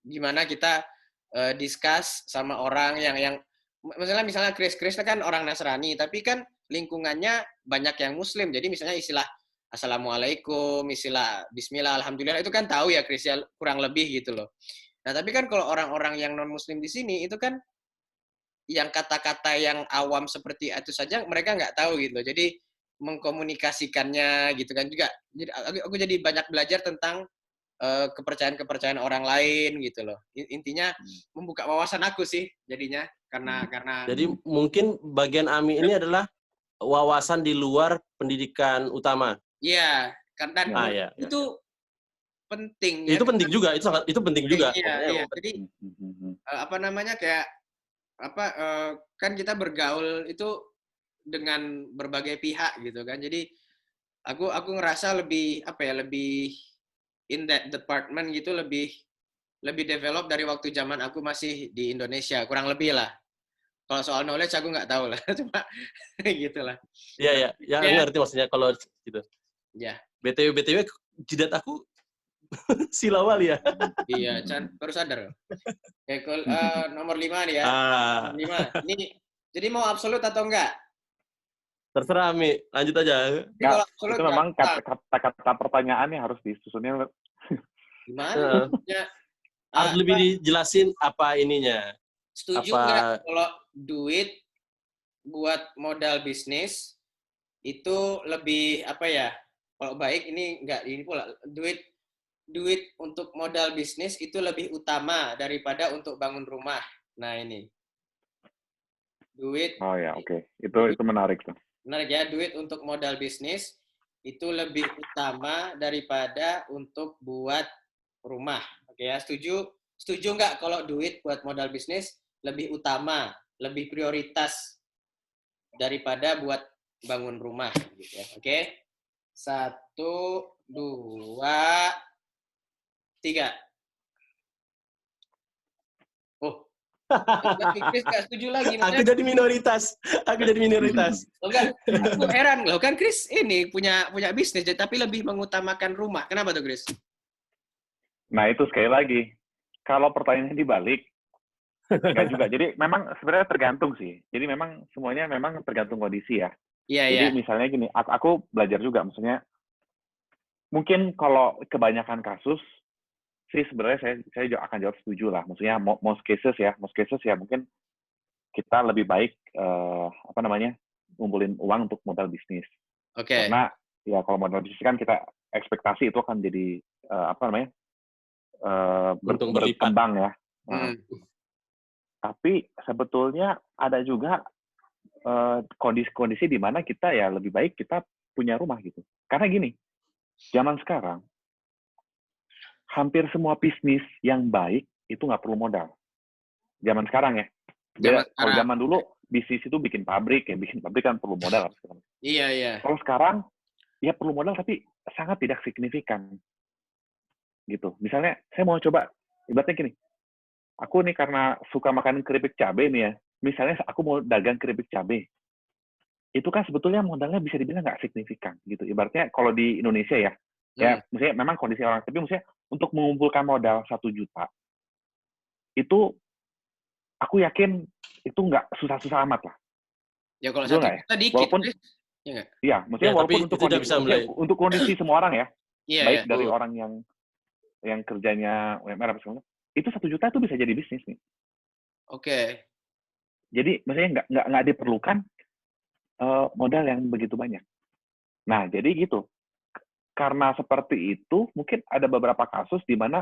Gimana kita discuss sama orang yang misalnya Chris kan orang Nasrani, tapi kan lingkungannya banyak yang Muslim. Jadi misalnya istilah Assalamualaikum, istilah Bismillah, Alhamdulillah itu kan tahu ya Chris ya kurang lebih gitu loh. Nah, tapi kan kalau orang-orang yang non-Muslim di sini itu kan yang kata-kata yang awam seperti itu saja mereka nggak tahu gitu. Jadi mengkomunikasikannya gitu kan juga. Jadi aku jadi banyak belajar tentang kepercayaan-kepercayaan orang lain gitu loh. Intinya membuka wawasan aku sih jadinya karena Jadi mungkin bagian AMI ini adalah wawasan di luar pendidikan utama. Iya, karena ya. itu penting. Itu penting juga, itu penting juga. Iya. Jadi kan kita bergaul itu dengan berbagai pihak gitu kan. Jadi aku ngerasa lebih in that department gitu lebih develop dari waktu zaman aku masih di Indonesia, kurang lebih lah. Kalau soal knowledge aku nggak tahu lah, cuma gitulah. Iya, ngerti maksudnya kalau gitu. Ya. BTW jidat aku silawal ya. Iya, Chan, baru sadar. Nomor 5 nih ya. Nomor 5. Ini jadi mau absolut atau enggak? Terserah, Mi. Lanjut aja. Nah, itu memang kata-kata pertanyaannya harus disusunnya. Gimana? Harus lebih dijelasin apa ininya. Setuju nggak kalau duit buat modal bisnis itu lebih kalau baik ini enggak ini pula duit untuk modal bisnis itu lebih utama daripada untuk bangun rumah. Nah ini duit. Oh ya, oke. Itu menarik tuh. Menarik ya, duit untuk modal bisnis itu lebih utama daripada untuk buat rumah. Oke ya, setuju nggak kalau duit buat modal bisnis lebih utama, lebih prioritas daripada buat bangun rumah gitu ya. Oke. 1, 2, 3. Oh. Chris nggak setuju lagi. Aku jadi minoritas. Enggak, aku heran loh kan Chris ini punya bisnis tapi lebih mengutamakan rumah. Kenapa tuh Chris? Nah itu sekali lagi, kalau pertanyaannya dibalik, enggak juga. Jadi memang sebenarnya tergantung sih. Jadi memang semuanya memang tergantung kondisi ya. Iya, jadi misalnya gini, aku belajar juga, maksudnya mungkin kalau kebanyakan kasus sih sebenarnya saya akan jawab setuju lah. Maksudnya most cases ya mungkin kita lebih baik ngumpulin uang untuk modal bisnis. Oke. Karena ya kalau modal bisnis kan kita ekspektasi itu akan jadi berkembang ya. Tapi sebetulnya ada juga kondisi di mana kita ya lebih baik kita punya rumah gitu. Karena gini, zaman sekarang hampir semua bisnis yang baik itu nggak perlu modal. Zaman sekarang ya. Kalau zaman dulu bisnis itu bikin pabrik kan perlu modal. Iya. Kalau sekarang ya perlu modal tapi sangat tidak signifikan. Gitu. Misalnya saya mau coba, ibaratnya gini, aku nih karena suka makan keripik cabai nih ya, misalnya aku mau dagang keripik cabai, itu kan sebetulnya modalnya bisa dibilang nggak signifikan gitu. Ibaratnya kalau di Indonesia ya, misalnya memang kondisi orang, tapi misalnya untuk mengumpulkan modal 1 juta, itu aku yakin itu nggak susah-susah amat lah. Ya kalau 1 juta dikit. Iya nggak? Iya, maksudnya Ya, walaupun tapi itu tidak bisa untuk kondisi semua orang ya, Iya, baik iya. dari orang yang kerjanya UMR apa segala macam, itu 1 juta itu bisa jadi bisnis nih. Oke. Jadi maksudnya nggak diperlukan modal yang begitu banyak. Nah, jadi gitu. Karena seperti itu, mungkin ada beberapa kasus di mana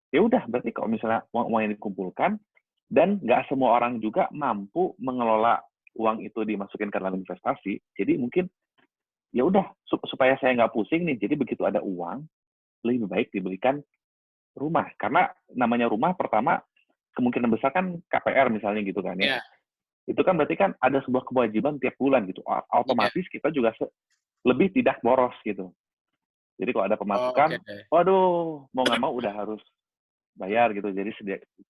ya udah berarti kalau misalnya uang yang dikumpulkan dan nggak semua orang juga mampu mengelola uang itu dimasukin ke dalam investasi. Jadi mungkin ya udah supaya saya nggak pusing nih. Jadi begitu ada uang, lebih baik dibelikan rumah. Karena namanya rumah pertama kemungkinan besar kan KPR misalnya gitu kan ya. Iya. Itu kan berarti kan ada sebuah kewajiban tiap bulan gitu. Otomatis kita juga lebih tidak boros gitu. Jadi kalau ada pemasukan, waduh, mau nggak mau udah harus bayar gitu. Jadi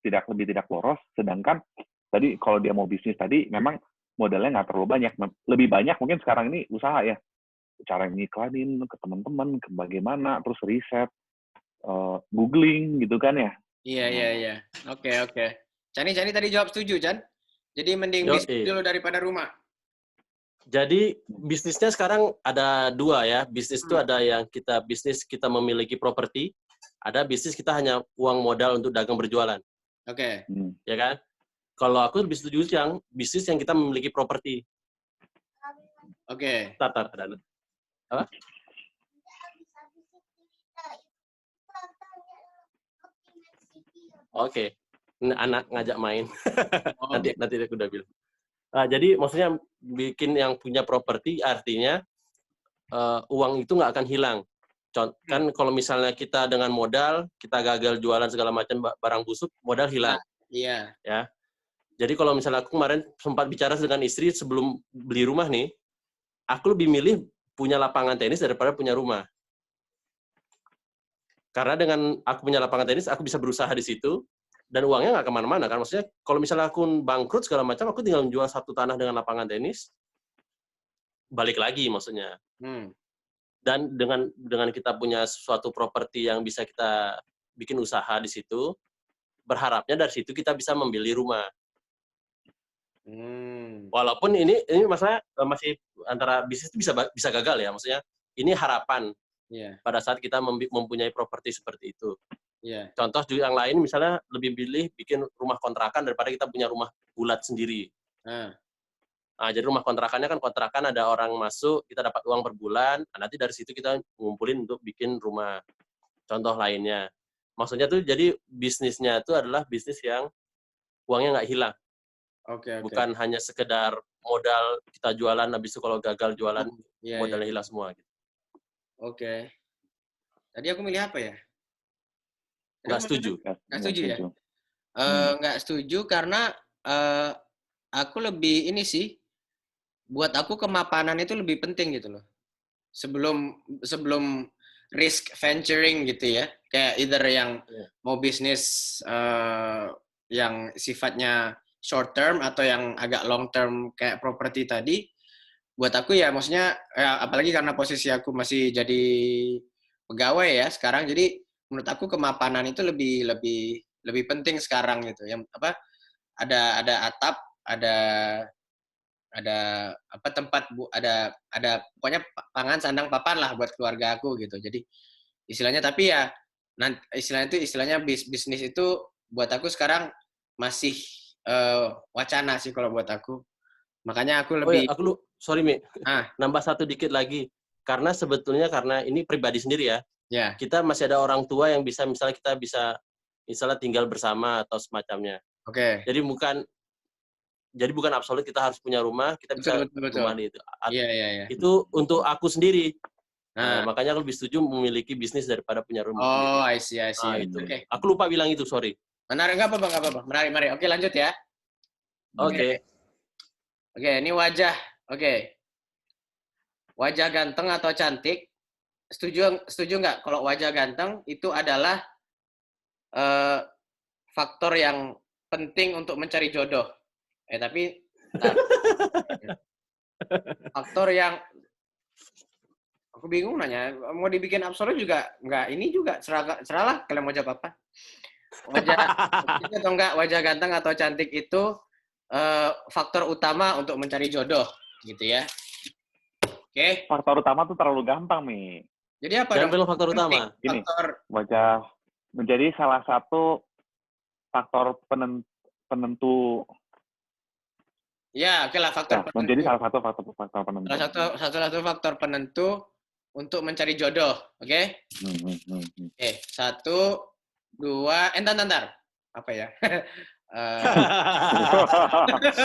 tidak boros. Sedangkan tadi kalau dia mau bisnis tadi, memang modalnya nggak terlalu banyak. Lebih banyak mungkin sekarang ini usaha ya. Cara ngiklanin ke teman-teman, ke bagaimana, terus riset, googling gitu kan ya. Iya. Oke. Cani tadi jawab setuju, Chan? Jadi mending bisnis dulu daripada rumah. Jadi bisnisnya sekarang ada 2 ya. Bisnis itu ada yang bisnis kita memiliki properti, ada bisnis kita hanya uang modal untuk dagang berjualan. Oke. Ya kan? Kalau aku lebih setuju yang bisnis yang kita memiliki properti. Oke. Ada. Apa? Oke. Anak ngajak main. Nanti aku udah bilang. Jadi maksudnya bikin yang punya properti artinya uang itu nggak akan hilang. Kan kalau misalnya kita dengan modal, kita gagal jualan segala macam barang busuk, modal hilang. Iya. Ya. Jadi kalau misalnya aku kemarin sempat bicara dengan istri sebelum beli rumah nih, aku lebih milih punya lapangan tenis daripada punya rumah. Karena dengan aku punya lapangan tenis, aku bisa berusaha di situ, dan uangnya nggak kemana-mana kan. Maksudnya kalau misalnya aku bangkrut segala macam, aku tinggal menjual 1 tanah dengan lapangan tenis, balik lagi maksudnya. Dan dengan kita punya suatu properti yang bisa kita bikin usaha di situ, berharapnya dari situ kita bisa membeli rumah. Walaupun ini masalah masih antara bisnis itu bisa gagal ya, maksudnya ini harapan pada saat kita mempunyai properti seperti itu. Contoh juga yang lain misalnya lebih pilih bikin rumah kontrakan daripada kita punya rumah bulat sendiri. Jadi rumah kontrakannya kan kontrakan ada orang masuk, kita dapat uang per bulan, nanti dari situ kita ngumpulin untuk bikin rumah. Contoh lainnya. Maksudnya tuh jadi bisnisnya itu adalah bisnis yang uangnya nggak hilang. Bukan hanya sekedar modal kita jualan, habis itu kalau gagal jualan modalnya hilang semua. Gitu. Oke. Tadi aku milih apa ya? Nggak setuju. Nggak setuju ya? Nggak setuju karena aku lebih ini sih, buat aku kemapanan itu lebih penting gitu loh. Sebelum risk venturing gitu ya. Kayak either yang mau bisnis yang sifatnya short term atau yang agak long term kayak properti tadi, buat aku ya maksudnya apalagi karena posisi aku masih jadi pegawai ya sekarang, jadi menurut aku kemapanan itu lebih penting sekarang gitu. Yang apa ada atap, ada tempat ada pokoknya pangan sandang papan lah buat keluarga aku gitu. Jadi istilahnya tapi ya istilahnya bisnis itu buat aku sekarang masih wacana sih kalau buat aku. Makanya aku lebih sorry Mi, nambah satu dikit lagi. Karena sebetulnya karena ini pribadi sendiri ya. Kita masih ada orang tua yang misalnya kita bisa misalnya tinggal bersama atau semacamnya. Jadi bukan absolut kita harus punya rumah, kita bisa rumah di itu. Itu untuk aku sendiri. Makanya aku lebih setuju memiliki bisnis daripada punya rumah. I see. Itu. Aku lupa bilang itu, sorry. Menarik, nggak apa-apa. Menarik. Oke, lanjut ya. Oke, ini wajah. Wajah ganteng atau cantik? Setuju nggak kalau wajah ganteng itu adalah faktor yang penting untuk mencari jodoh? Tapi faktor yang aku bingung nanya, mau dibikin absolut juga nggak, ini juga seralah kalian mau jawab apa. Wajah ganteng atau cantik itu faktor utama untuk mencari jodoh gitu ya. Oke. Faktor utama tuh terlalu gampang, Mi. Jadi apa Jangan dong? bilang faktor utama. Gini, Faktor menjadi salah satu faktor penentu. ya, oke lah faktor penentu. Menjadi salah satu faktor penentu. Salah satu faktor penentu untuk mencari jodoh, oke? Oke, 1, 2, entar. Apa ya?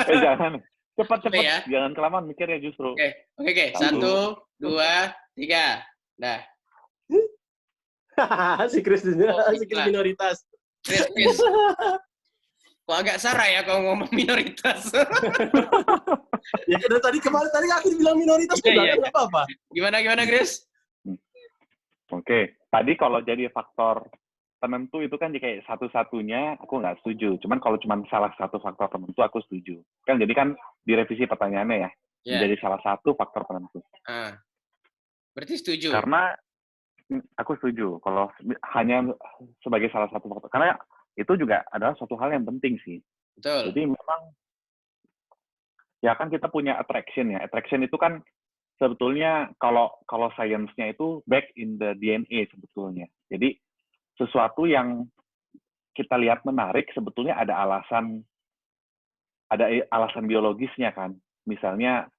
Jangan cepat ya? jangan kelamaan mikirnya justru. Oke. 1, 2, 3. Nah. si Chris minoritas. Chris. Kok agak sarah ya kalau ngomong minoritas. Ya dari kemarin tadi aku bilang minoritas juga kan nggak apa-apa. Gimana Chris? Oke, tadi kalau jadi faktor penentu itu kan kayak satu-satunya aku nggak setuju. Cuman kalau cuma salah satu faktor penentu aku setuju. Kan jadi kan direvisi pertanyaannya ya. Menjadi salah satu faktor penentu. Berarti setuju? Karena aku setuju kalau hanya sebagai salah satu faktor. Karena itu juga adalah suatu hal yang penting sih. Betul. Jadi memang ya kan kita punya attraction ya. Attraction itu kan sebetulnya kalau sainsnya itu back in the DNA sebetulnya. Jadi sesuatu yang kita lihat menarik sebetulnya ada alasan biologisnya kan. Misalnya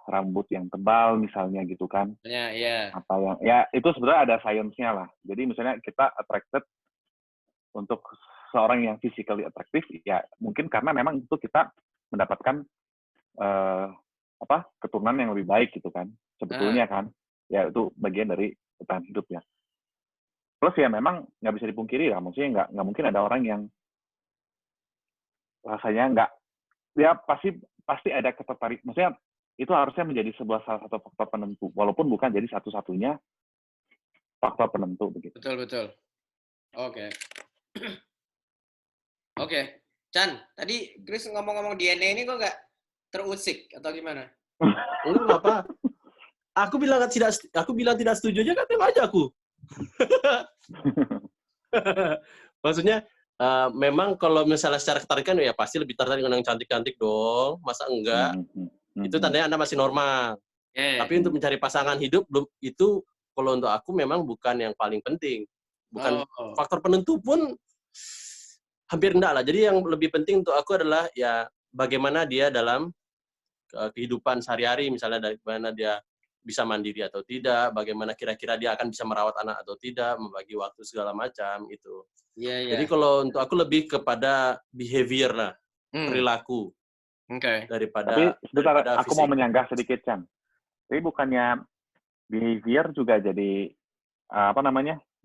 rambut yang tebal misalnya gitu kan. Iya. Atau yang ya itu sebenarnya ada sainsnya lah. Jadi misalnya kita attracted untuk seorang yang physically attractive ya mungkin karena memang itu kita mendapatkan keturunan yang lebih baik gitu kan sebetulnya kan ya itu bagian dari bertahan hidup ya. Plus ya memang nggak bisa dipungkiri lah, maksudnya nggak mungkin ada orang yang rasanya nggak, ya pasti ada ketertarik, maksudnya itu harusnya menjadi sebuah salah satu faktor penentu walaupun bukan jadi satu-satunya faktor penentu begitu. Betul. Oke. Chan, tadi Chris ngomong-ngomong DNA ini kok nggak terusik atau gimana? Enggak apa. Aku bilang tidak setuju aja, katanya aja aku. Maksudnya memang kalau misalnya secara ketarikan ya pasti lebih tertarik dengan yang cantik-cantik dong. Masa enggak? Itu tandanya Anda masih normal. Tapi untuk mencari pasangan hidup itu kalau untuk aku memang bukan yang paling penting. Bukan faktor penentu pun hampir enggak lah. Jadi yang lebih penting untuk aku adalah ya bagaimana dia dalam kehidupan sehari-hari, misalnya dari mana dia bisa mandiri atau tidak, bagaimana kira-kira dia akan bisa merawat anak atau tidak, membagi waktu segala macam itu. Jadi kalau untuk aku lebih kepada behavior lah, perilaku. Daripada aku mau menyanggah sedikit, Chan. Tapi bukannya behavior juga jadi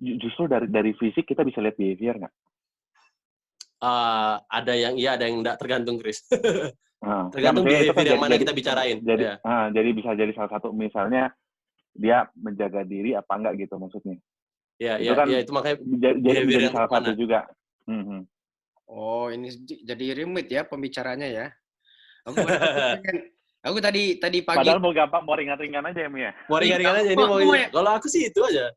justru dari fisik kita bisa lihat behavior nggak? Ada yang iya, ada yang enggak, tergantung Chris. Tergantung behavior yang mana kita bicarain. Jadi bisa jadi salah satu, misalnya dia menjaga diri apa enggak gitu maksudnya. Itu makanya jadi salah satu juga. Oh, ini jadi rumit ya pembicaranya ya. Aku tadi pagi. Padahal mau ringan-ringan aja ya, Mia. Mau ringan-ringan aja ini kalau aku sih itu aja.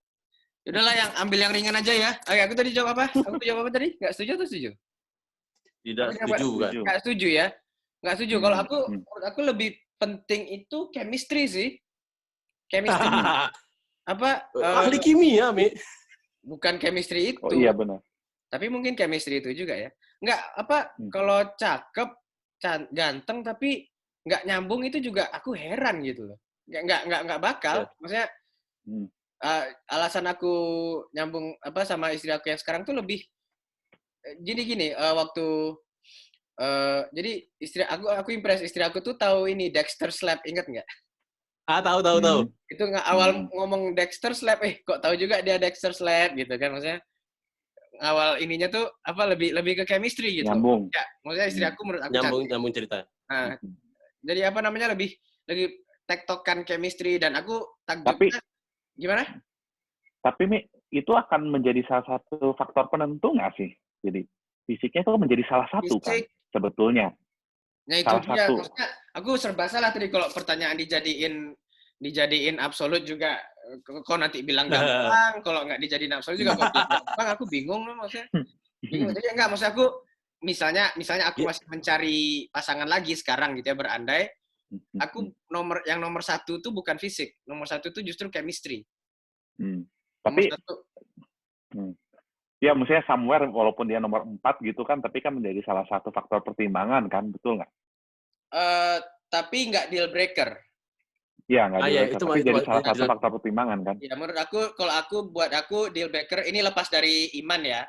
Udahlah yang ambil yang ringan aja ya. Aku tadi jawab apa? Aku jawab apa tadi? Nggak setuju atau setuju? Tidak setuju kan? Nggak setuju ya. Nggak setuju. Kalau menurut aku lebih penting itu chemistry sih. Chemistry. Ahli kimia, Mi. Bukan chemistry itu. Oh iya benar. Tapi mungkin chemistry itu juga ya. Kalau cakep, ganteng tapi nggak nyambung itu juga aku heran gitu loh. Nggak bakal. Maksudnya alasan aku nyambung sama istri aku yang sekarang tuh lebih gini jadi istri aku impress istri aku tuh tahu ini Dexter Slap, ingat nggak? Tahu. Itu awal ngomong Dexter Slap, kok tahu juga dia Dexter Slap gitu kan, maksudnya awal ininya tuh lebih ke chemistry gitu. Nyambung. Ya, maksudnya istri aku menurut aku nyambung cerita. Nah, jadi lebih tektokan chemistry dan aku takjubnya gimana? Tapi Mi, itu akan menjadi salah satu faktor penentu nggak sih? Jadi fisiknya itu menjadi salah satu kan sebetulnya. Nah itu dia, maksudnya aku serba salah tadi kalau pertanyaan dijadiin absolut juga. Kok nanti bilang gampang, kalau nggak dijadiin absolut juga kok gampang, aku bingung loh maksudnya. Jadi enggak, maksud aku misalnya aku masih mencari pasangan lagi sekarang gitu ya, berandai aku nomor satu tuh bukan fisik, nomor satu tuh justru chemistry. Tapi nomor satu. Ya, maksudnya somewhere walaupun dia nomor 4 gitu kan, tapi kan menjadi salah satu faktor pertimbangan kan, betul nggak? Tapi nggak deal breaker. Iya, nggak deal breaker, tapi jadi salah satu jelas. faktor pertimbangan kan? Ya, menurut aku, buat aku deal breaker ini lepas dari iman ya,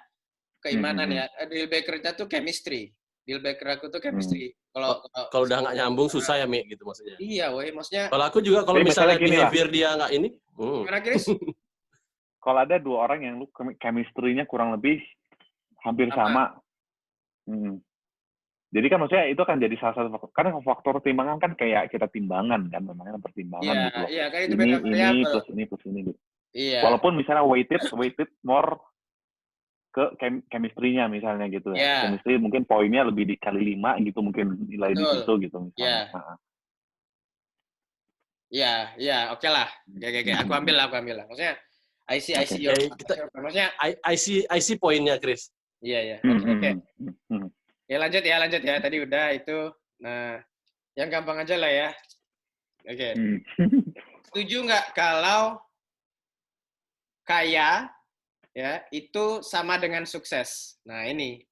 keimanan ya. Deal breaker-nya tuh chemistry. Deal breaker aku tuh chemistry. Kalau udah nggak nyambung susah ya, Mi, gitu maksudnya. Iya, woi, maksudnya. Kalau aku juga kalau misalnya behavior dia nggak ini. Gimana, Chris? Kalau ada 2 orang yang chemistry-nya kurang lebih hampir sama. Jadi kan maksudnya itu kan jadi salah satu faktor. Karena faktor pertimbangan kan kayak kita timbangan kan, namanya pertimbangan gitu loh. Iya, kan itu ini plus ini gitu. Iya. Walaupun misalnya weighted more ke chemistry-nya misalnya gitu ya. Yeah. Chemistry mungkin poinnya lebih dikali 5 gitu, mungkin nilai di situ gitu misalnya. Iya, oke lah. Oke. Aku ambil lah. Maksudnya I see your. Maksudnya I see poinnya, Chris. Iya. Oke. Ya lanjut ya. Tadi udah itu. Nah, yang gampang aja lah ya. Oke. Setuju nggak kalau kaya ya itu sama dengan sukses? Nah, ini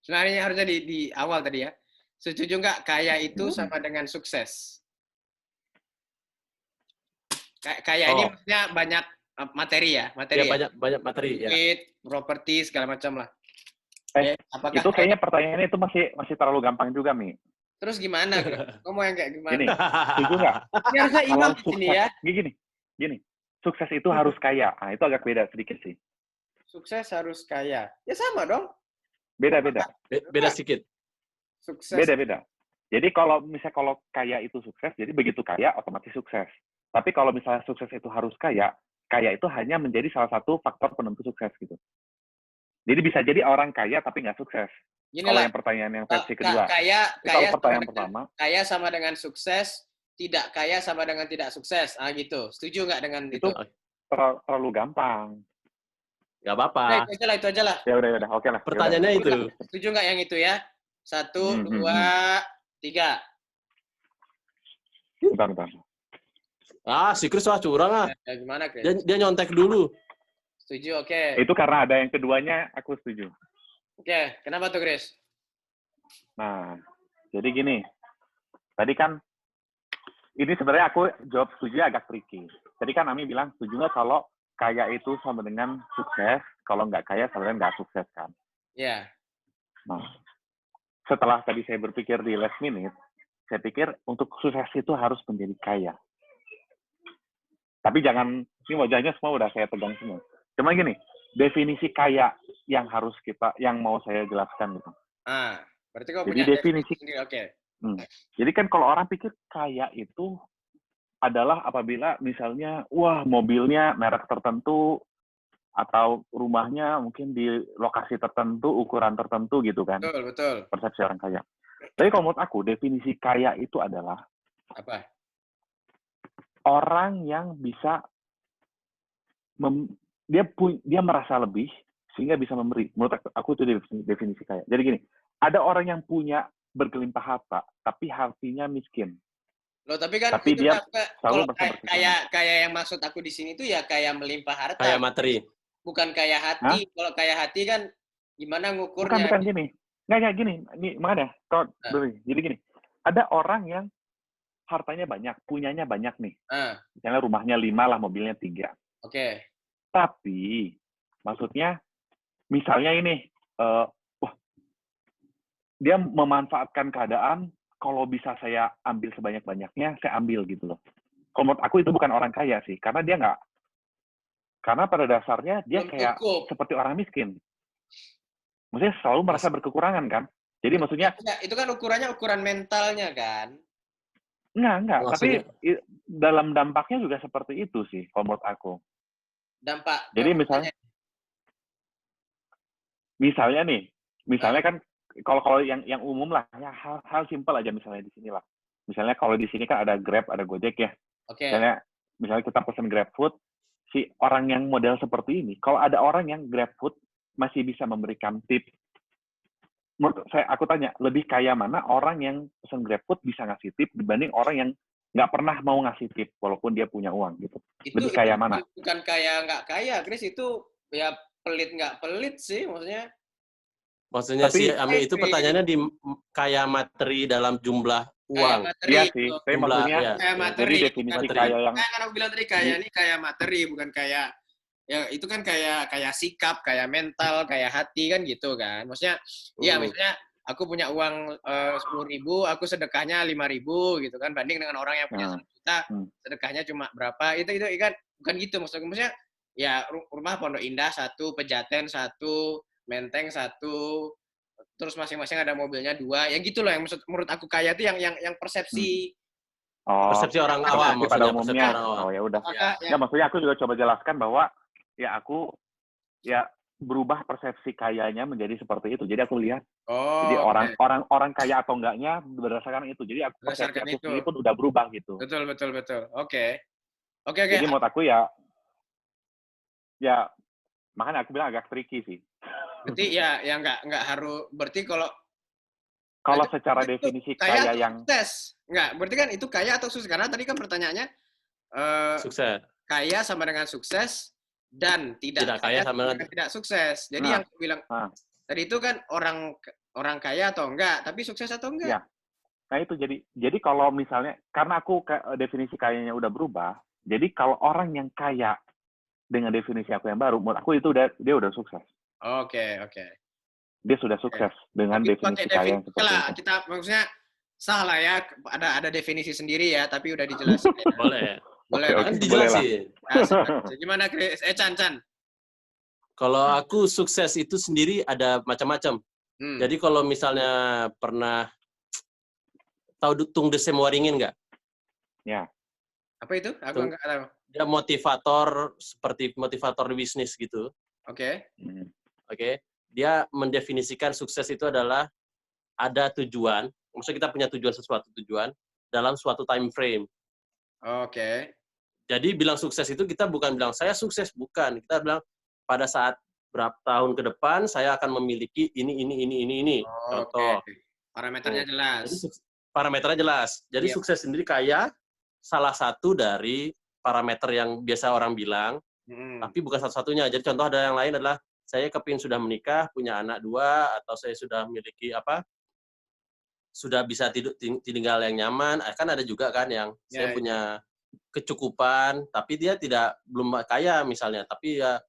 sebenarnya harusnya di awal tadi ya. Setuju nggak kaya itu sama dengan sukses? Kayak ini maksudnya banyak materi ya? Banyak materi ya. Properti segala macam lah. Itu kayaknya pertanyaannya itu masih terlalu gampang juga, Mi. Terus gimana, kamu yang kayak gimana? Gini, setuju nggak? Ini harusnya imam di sini ya. Gini. Sukses itu harus kaya. Nah, itu agak beda sedikit sih. Sukses harus kaya. Ya sama dong. Beda sedikit. Sukses. Beda. Jadi kalau kaya itu sukses, jadi begitu kaya otomatis sukses. Tapi kalau misalnya sukses itu harus kaya itu hanya menjadi salah satu faktor penentu sukses gitu. Jadi bisa jadi orang kaya tapi nggak sukses. Kalau yang pertanyaan yang versi kedua. Kalau pertanyaan pertama. Kaya sama dengan sukses, tidak kaya sama dengan tidak sukses. Ah gitu. Setuju nggak dengan itu? Terlalu gampang. Nggak apa-apa. Itu aja lah. Ya udah. Oke lah. Pertanyaannya itu. Setuju nggak yang itu ya? 1, 2, 3. Bentar. Si Chris curang . Ya, gimana, Chris? Dia nyontek dulu. Setuju, oke. Itu karena ada yang keduanya, aku setuju. Oke, kenapa tuh, Chris? Nah, jadi gini. Tadi kan, ini sebenarnya aku jawab setuju agak tricky. Tadi kan Ami bilang, setuju nggak kalau kaya itu sama dengan sukses, kalau nggak kaya sama dengan nggak sukses kan? Iya. Nah, setelah tadi saya berpikir di last minute, saya pikir untuk sukses itu harus menjadi kaya. Tapi jangan, ini wajahnya semua udah saya pegang semua. Cuma gini, definisi kaya yang mau saya jelaskan gitu. Berarti kau punya definisi sendiri, oke. Jadi kan kalau orang pikir kaya itu adalah apabila misalnya, mobilnya merek tertentu, atau rumahnya mungkin di lokasi tertentu, ukuran tertentu gitu kan. Betul. Persepsi orang kaya. Tapi kalau menurut aku, definisi kaya itu adalah apa? Orang yang bisa dia merasa lebih sehingga bisa memberi. Menurut aku itu definisi kaya. Jadi gini, ada orang yang punya berkelimpah harta tapi hatinya miskin. Loh, tapi kan tapi itu dia kalau kaya yang maksud aku di sini itu ya kaya melimpah harta. Kaya materi. Bukan kaya hati. Kalau kaya hati kan gimana ngukurnya? Bukan gini. Nggak gini. Ini mana? Jadi gini. Ada orang yang hartanya banyak, punyanya banyak nih. Misalnya rumahnya 5 lah, mobilnya 3. Oke. Tapi, maksudnya, misalnya ini, dia memanfaatkan keadaan, kalau bisa saya ambil sebanyak-banyaknya, saya ambil gitu loh. Kalau menurut aku itu bukan orang kaya sih, karena dia nggak, karena pada dasarnya dia kayak seperti orang miskin. Maksudnya selalu merasa berkekurangan kan? Jadi maksudnya... Itu kan ukurannya ukuran mentalnya kan? Enggak. Maksudnya, tapi dalam dampaknya juga seperti itu sih, kalau menurut aku. Dampak. Jadi misalnya kan, kalau yang umum lah, ya hal simpel aja misalnya di sini lah. Misalnya kalau di sini kan ada Grab, ada Gojek ya. Oke. Misalnya kita pesan GrabFood, si orang yang model seperti ini, kalau ada orang yang GrabFood masih bisa memberikan tip. Menurut aku tanya, lebih kaya mana orang yang pesan GrabFood bisa ngasih tip dibanding orang yang nggak pernah mau ngasih tip walaupun dia punya uang gitu. Lebih kaya mana? Bukan kaya nggak kaya, Chris, itu ya pelit nggak pelit sih, maksudnya. Maksudnya si Ami itu pertanyaannya di kaya materi dalam jumlah uang. Materi, iya sih, tapi jumlah, maksudnya ya. Jadi definisi kaya yang kan aku bilang tadi kaya ini kaya materi, bukan kaya ya itu kan kayak sikap, kayak mental, kayak hati kan gitu kan. Maksudnya iya misalnya aku punya uang 10.000, aku sedekahnya 5.000 gitu kan, banding dengan orang yang punya 1 juta, sedekahnya cuma berapa, itu kan bukan gitu maksudnya ya rumah Pondok Indah 1, Pejaten 1, Menteng 1, terus masing-masing ada mobilnya 2, yang gitu loh yang menurut aku kaya itu yang persepsi. Persepsi orang awam, pada maksudnya umumnya. persepsi orang awam. Oh ya udah. Ya, maksudnya aku juga coba jelaskan bahwa ya aku ya berubah persepsi kayanya menjadi seperti itu. Jadi aku lihat jadi orang kaya atau enggaknya berdasarkan itu. Jadi persepsi aku sendiri pun udah berubah gitu. Betul. Oke. Jadi menurut aku ya makanya aku bilang agak tricky sih. Berarti ya nggak harus, berarti kalau secara definisi kaya yang sukses nggak, berarti kan itu kaya atau sukses, karena tadi kan pertanyaannya sukses. Kaya sama dengan sukses dan tidak kaya sama dengan tidak sukses. Jadi yang aku bilang tadi itu kan orang kaya atau enggak, tapi sukses atau enggak. Ya. Nah itu jadi kalau misalnya karena aku definisi kayanya udah berubah, jadi kalau orang yang kaya dengan definisi aku yang baru, menurut aku itu dia udah sukses. Oke. Dia sudah sukses dengan definisi kaya yang seperti itu. Kita maksudnya salah ya, ada definisi sendiri ya, tapi udah dijelasin. Boleh. Kan dijelasin. Gimana Chris? Chan. Kalau aku sukses itu sendiri ada macam-macam. Jadi kalau misalnya pernah tahu Tung Desem Waringin nggak? Ya. Apa itu? Aku nggak tahu. Dia motivator, seperti motivator bisnis gitu. Oke. Dia mendefinisikan sukses itu adalah ada tujuan. Maksudnya kita punya suatu tujuan dalam suatu time frame. Oke. Jadi bilang sukses itu kita bukan bilang saya sukses, bukan. Kita bilang pada saat berapa tahun ke depan saya akan memiliki ini. Contoh. Parameternya jelas. Jadi parameternya jelas. Jadi sukses sendiri kayak salah satu dari parameter yang biasa orang bilang, tapi bukan satu-satunya. Jadi contoh ada yang lain adalah saya kepingin sudah menikah, punya anak 2, atau saya sudah memiliki sudah bisa tinggal yang nyaman. Kan ada juga kan yang saya punya kecukupan, tapi dia belum kaya misalnya, tapi ya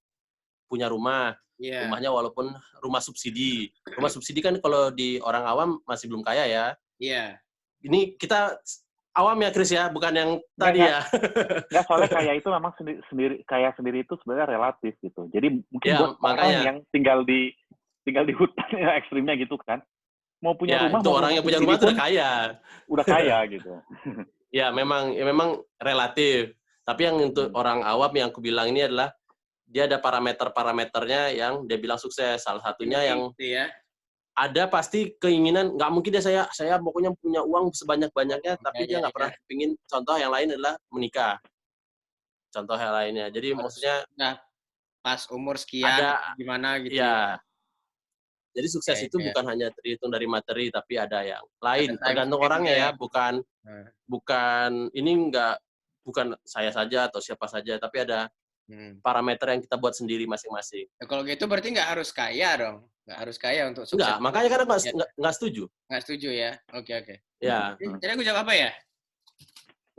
punya rumah. Rumahnya walaupun rumah subsidi. Rumah subsidi kan kalau di orang awam masih belum kaya ya. Iya. Ini kita awam ya, Chris ya, bukan yang tadi ya. Nggak, soalnya kaya itu memang kaya sendiri itu sebenarnya relatif gitu. Jadi mungkin buat orang yang tinggal di hutan ya, ekstrimnya gitu kan, mau punya rumah, itu orang yang punya rumah itu udah kaya gitu. Ya memang relatif. Tapi yang untuk orang awam yang aku bilang ini adalah dia ada parameternya yang dia bilang sukses. Salah satunya yang ada pasti keinginan, nggak mungkin dia saya pokoknya punya uang sebanyak-banyaknya, tapi dia nggak pernah pingin. Contoh yang lain adalah menikah. Contoh yang lainnya. Jadi maksudnya pas umur sekian gimana gitu. Ya. Jadi sukses itu bukan hanya terhitung dari materi, tapi ada yang lain. Tergantung orangnya ya, bukan ini bukan saya saja atau siapa saja, tapi ada parameter yang kita buat sendiri masing-masing. Ya, kalau gitu berarti nggak harus kaya dong. Nggak harus kaya untuk sukses. Nggak, makanya kan nggak setuju. Nggak setuju ya. Oke. Ya. Jadi aku jawab apa ya?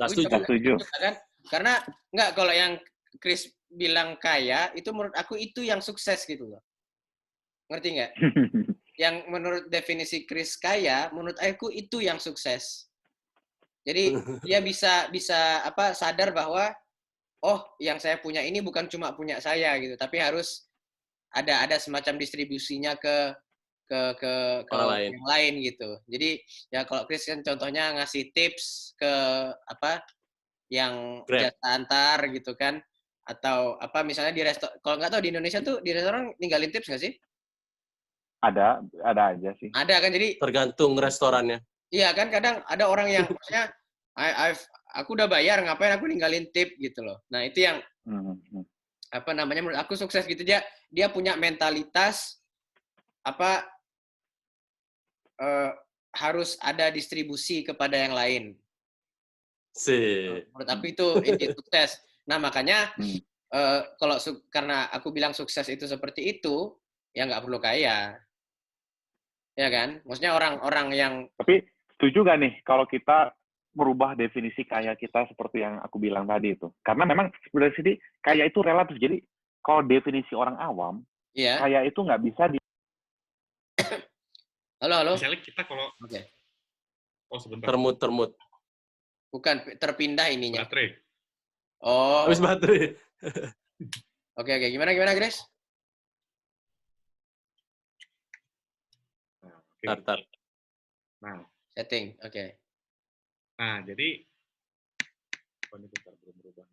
Nggak setuju. Kan? Karena nggak, kalau yang Chris bilang kaya, itu menurut aku itu yang sukses gitu loh. Ngerti nggak? Yang menurut definisi Chris kaya, menurut aku itu yang sukses. Jadi dia bisa sadar bahwa yang saya punya ini bukan cuma punya saya gitu, tapi harus ada semacam distribusinya ke orang lain gitu. Jadi ya kalau Chris kan contohnya ngasih tips ke yang jasa antar gitu kan, atau misalnya di restoran. Kalau nggak tahu di Indonesia tuh di restoran ninggalin tips nggak sih? Ada aja sih. Ada kan, jadi tergantung restorannya. Iya kan, kadang ada orang yang maksudnya aku udah bayar, ngapain aku ninggalin tip gitu loh. Nah itu yang menurut aku sukses gitu. Dia punya mentalitas harus ada distribusi kepada yang lain. Menurut aku itu inti sukses. Nah, makanya kalau karena aku bilang sukses itu seperti itu, ya nggak perlu kaya. Ya kan? Maksudnya orang-orang yang... Tapi setuju nggak nih kalau kita merubah definisi kaya kita seperti yang aku bilang tadi itu? Karena memang sebenarnya sih kaya itu relatif. Jadi kalau definisi orang awam, kaya itu nggak bisa di... Halo. Misalnya kita kalau... Oh, sebentar. Termut. Bukan, terpindah ininya. Baterai. Oh. Habis baterai. Oke. Gimana, Grace? Tar. Nah. Setting, oke. Nah, jadi... Oh, ini bentar, belum berubah.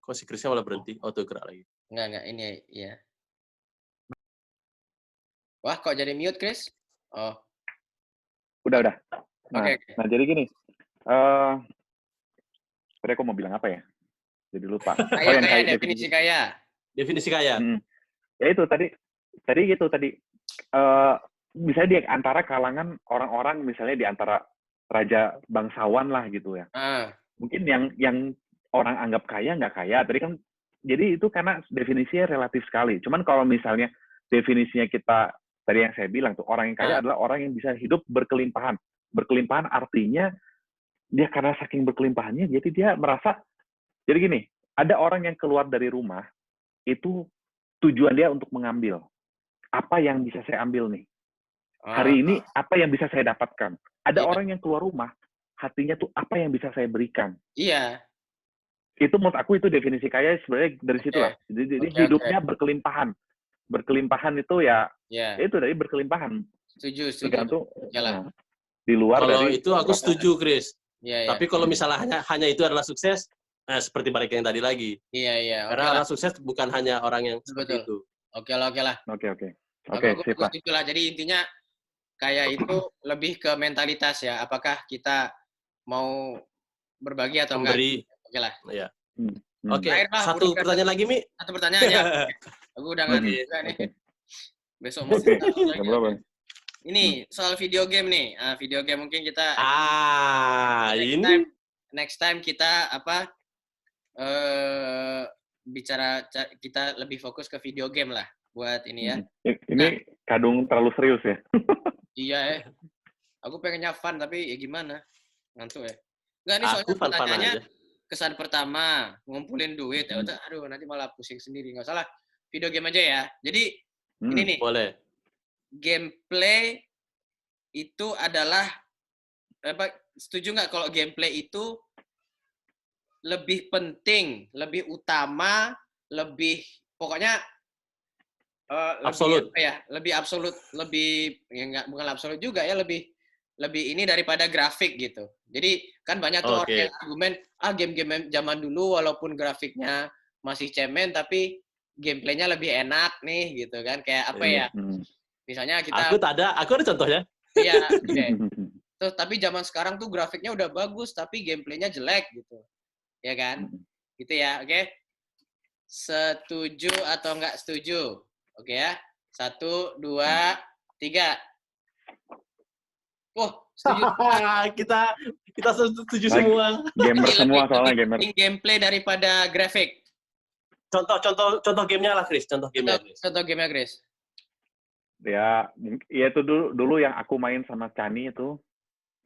Kok si Krisnya malah berhenti? Oh, tuh gerak lagi. Enggak, ini ya. Wah, kok jadi mute, Chris? Oh. Udah. Nah, Oke. Nah, jadi gini. Tadi aku mau bilang apa ya? Jadi lupa. Kaya, definisi kaya. Definisi kaya. Ya itu tadi misalnya di antara kalangan orang-orang, misalnya di antara raja bangsawan lah gitu ya. Mungkin yang orang anggap kaya nggak kaya. Tadi kan, jadi itu karena definisinya relatif sekali. Cuman kalau misalnya definisinya kita, tadi yang saya bilang tuh, orang yang kaya adalah orang yang bisa hidup berkelimpahan. Berkelimpahan artinya dia karena saking berkelimpahannya, jadi dia merasa, jadi gini, ada orang yang keluar dari rumah, itu tujuan dia untuk mengambil. Apa yang bisa saya ambil nih? Hari ini, apa yang bisa saya dapatkan? Ada orang yang keluar rumah, hatinya tuh apa yang bisa saya berikan? Iya. Itu menurut aku itu definisi kaya sebenarnya dari situ lah. Jadi hidupnya berkelimpahan. Berkelimpahan itu ya itu dari berkelimpahan. Setuju. Tergantung di luar kalau dari... itu aku setuju, Chris. Iya. Tapi kalau misalnya hanya itu adalah sukses, seperti balik yang tadi lagi. Iya. Karena orang sukses bukan hanya orang yang seperti itu. Oke lah. Oke, aku setuju lah. Jadi intinya kaya itu lebih ke mentalitas ya. Apakah kita mau berbagi atau memberi. Enggak? Oke lah. Iya. Oke. Satu pertanyaan lagi, Mi. Satu pertanyaan ya. Aku udah ngantuk juga nih. Besok mau lagi. Ini soal video game nih. Video game mungkin kita next time kita bicara, kita lebih fokus ke video game lah buat ini ya. Ini kadung terlalu serius ya. Iya aku pengennya fun tapi ya gimana, ngantuk ya. Enggak, ini soalnya pertanyaannya kesan pertama ngumpulin duit ya udah, aduh nanti malah pusing sendiri. Nggak salah, video game aja ya. Jadi ini nih, boleh. Gameplay itu adalah setuju nggak kalau gameplay itu lebih penting, lebih utama, lebih pokoknya absolut. Lebih absolut, lebih bukan absolut juga ya, lebih ini daripada grafik gitu. Jadi kan banyak tuh orang yang argumen game-game zaman dulu walaupun grafiknya masih cemen tapi gameplaynya lebih enak nih gitu kan, kayak apa ya? Misalnya kita aku ada contohnya. Iya, Terus tapi zaman sekarang tuh grafiknya udah bagus tapi gameplaynya jelek gitu. Ya kan? Gitu ya, oke? Setuju atau enggak setuju? Oke ya. 1, 2, 3. Setuju. kita setuju semua. Gamer semua soalnya gamer. Gameplay daripada grafik. Contoh gamenya lah, Chris. Contoh gamenya, Chris. Ya itu dulu yang aku main sama Chani itu.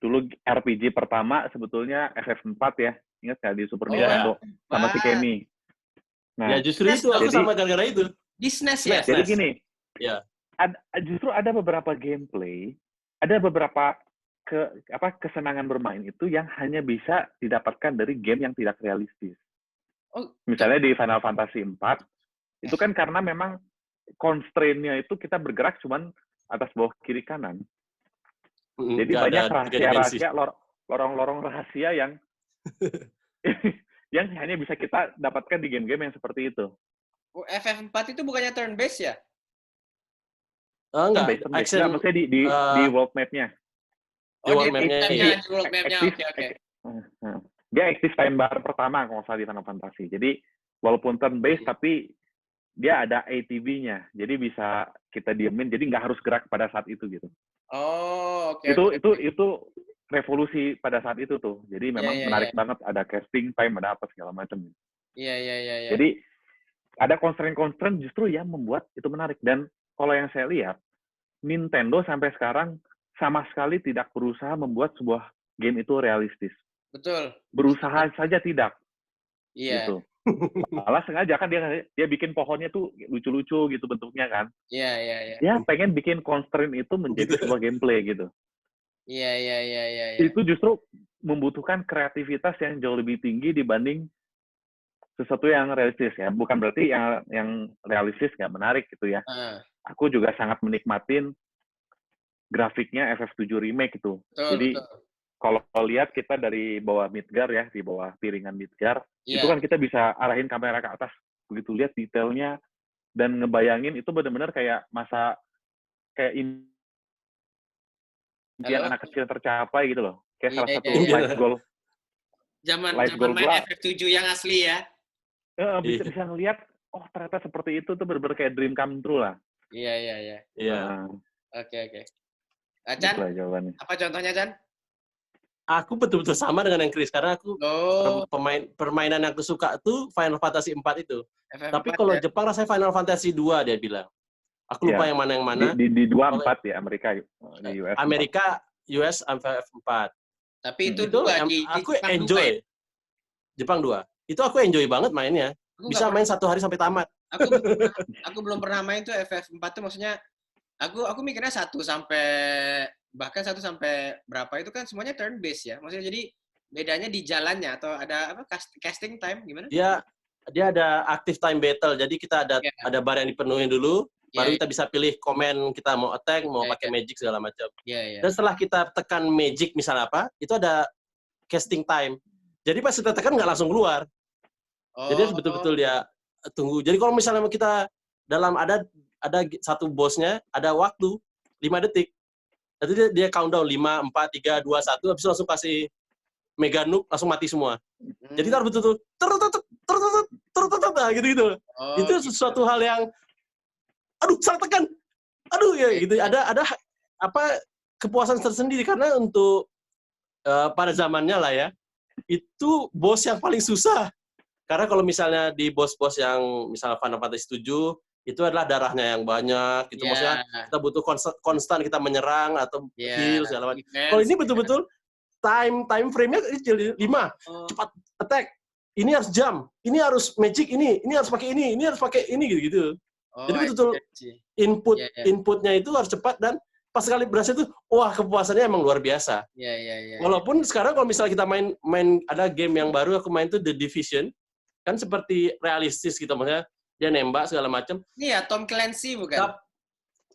Dulu RPG pertama sebetulnya FF4 ya. Ingat nggak di Super Nintendo sama si Kenny. Nah, ya justru itu aku sama gara-gara itu. Di SNES ya. Jadi gini. Ya. Justru ada beberapa gameplay, ada beberapa kesenangan bermain itu yang hanya bisa didapatkan dari game yang tidak realistis. Misalnya di Final Fantasy 4 itu kan karena memang constraint-nya itu kita bergerak cuman atas bawah kiri kanan. Jadi banyak rahasia-rahasia, lorong-lorong rahasia yang yang hanya bisa kita dapatkan di game-game yang seperti itu. FF4 itu bukannya turn based ya? Enggak, maksudnya di world map-nya. Di world map-nya. Oke. Dia aktif time bar pertama kalau salah di Final Fantasy. Jadi walaupun turn based tapi dia ada ATB-nya. Jadi bisa kita diemin, jadi nggak harus gerak pada saat itu gitu. Oh, oke. Itu revolusi pada saat itu tuh. Jadi memang Iya. menarik banget, ada casting time, ada apa segala macam. Iya. Jadi ada constraint justru yang membuat itu menarik. Dan kalau yang saya lihat, Nintendo sampai sekarang sama sekali tidak berusaha membuat sebuah game itu realistis. Betul. Berusaha saja tidak. Iya. Gitu. Malah sengaja kan dia bikin pohonnya tuh lucu-lucu gitu bentuknya kan. Iya. Dia pengen bikin constraint itu menjadi sebuah gameplay gitu. Iya. Itu justru membutuhkan kreativitas yang jauh lebih tinggi dibanding sesuatu yang realistis ya. Bukan berarti yang realistis nggak menarik gitu ya. Aku juga sangat menikmatin grafiknya FF7 Remake itu. Jadi kalau lihat kita dari bawah Midgar ya, di bawah piringan Midgar, itu kan kita bisa arahin kamera ke atas. Begitu lihat detailnya dan ngebayangin itu benar-benar kayak kayak impian anak kecil tercapai gitu loh. Kayak salah satu light goal. Zaman main FF7 yang asli ya. Bisa ngelihat, oh ternyata seperti itu tuh bener-bener kayak dream come true lah. Iya. Oke. Chan, apa contohnya Chan? Aku betul-betul sama dengan yang Chris, karena aku permainan yang aku suka tuh Final Fantasy 4 itu. FF4, tapi kalau Jepang rasanya Final Fantasy 2 dia bilang. Aku lupa yang mana. Di 24 ya Amerika, di US. Amerika, US, FF4. Tapi itu aku enjoy. Jepang 2. Itu aku enjoy banget mainnya. Bisa main 1 hari sampai tamat. Aku belum pernah main tuh FF4 tuh, maksudnya aku mikirnya 1 sampai berapa itu kan semuanya turn based ya. Maksudnya jadi bedanya di jalannya atau ada apa casting time gimana? Dia ada active time battle. Jadi kita ada bar yang dipenuhi dulu, baru kita bisa pilih komen kita mau attack, mau pakai magic segala macam. Dan setelah kita tekan magic misalnya apa, itu ada casting time. Jadi pas kita tekan nggak langsung keluar. Jadi harus betul-betul dia tunggu. Jadi kalau misalnya kita ada satu bosnya, ada waktu 5 detik. Nanti dia countdown 5, 4, 3, 2, 1, habis itu langsung kasih mega nuke, langsung mati semua. Jadi kita harus betul-betul gitu. Itu sesuatu hal yang salah tekan. Gitu. Ada apa kepuasan tersendiri karena untuk pada zamannya lah ya. Itu bos yang paling susah. Karena kalau misalnya di bos-bos yang misalnya Final Fantasy 7 itu adalah darahnya yang banyak gitu. Maksudnya kita butuh konstan kita menyerang atau heal segala macam. Kalau ini betul-betul time frame-nya kecil 5. Cepat attack. Ini harus jump. Ini harus magic ini harus pakai ini harus pakai ini gitu. Jadi betul-betul inputnya itu harus cepat dan pas sekali berhasil itu wah kepuasannya emang luar biasa. Walaupun sekarang kalau misalnya kita main ada game yang baru aku main tuh The Division kan seperti realistis gitu maksudnya dia nembak segala macam. Iya, Tom Clancy bukan?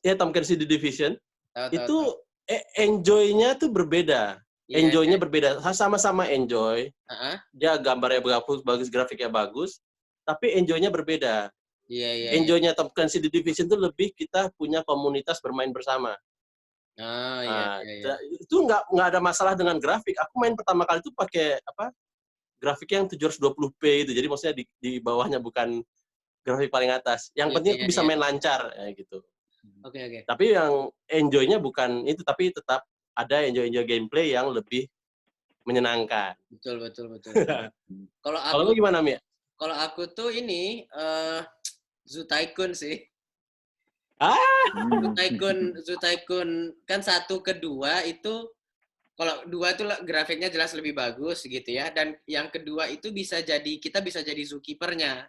Ya, Tom Clancy The Division. Itu enjoy-nya tuh berbeda. Enjoy-nya berbeda. Sama-sama enjoy. Dia gambarnya bagus, grafiknya bagus, tapi enjoy-nya berbeda. Enjoy-nya Tom Clancy The Division tuh lebih kita punya komunitas bermain bersama. Itu nggak ada masalah dengan grafik. Aku main pertama kali itu pakai grafik yang 720p itu. Jadi maksudnya di bawahnya bukan grafik paling atas. Yang penting aku bisa main lancar gitu. Oke. Tapi yang enjoy-nya bukan itu, tapi tetap ada enjoy gameplay yang lebih menyenangkan. Betul. Kalau lu gimana, Mia? Kalau aku tuh ini Zoo Tycoon sih. Zoo Tycoon kan 1 ke 2 itu kalau 2 tuh grafiknya jelas lebih bagus gitu ya, dan yang kedua itu kita bisa jadi zookeeper-nya.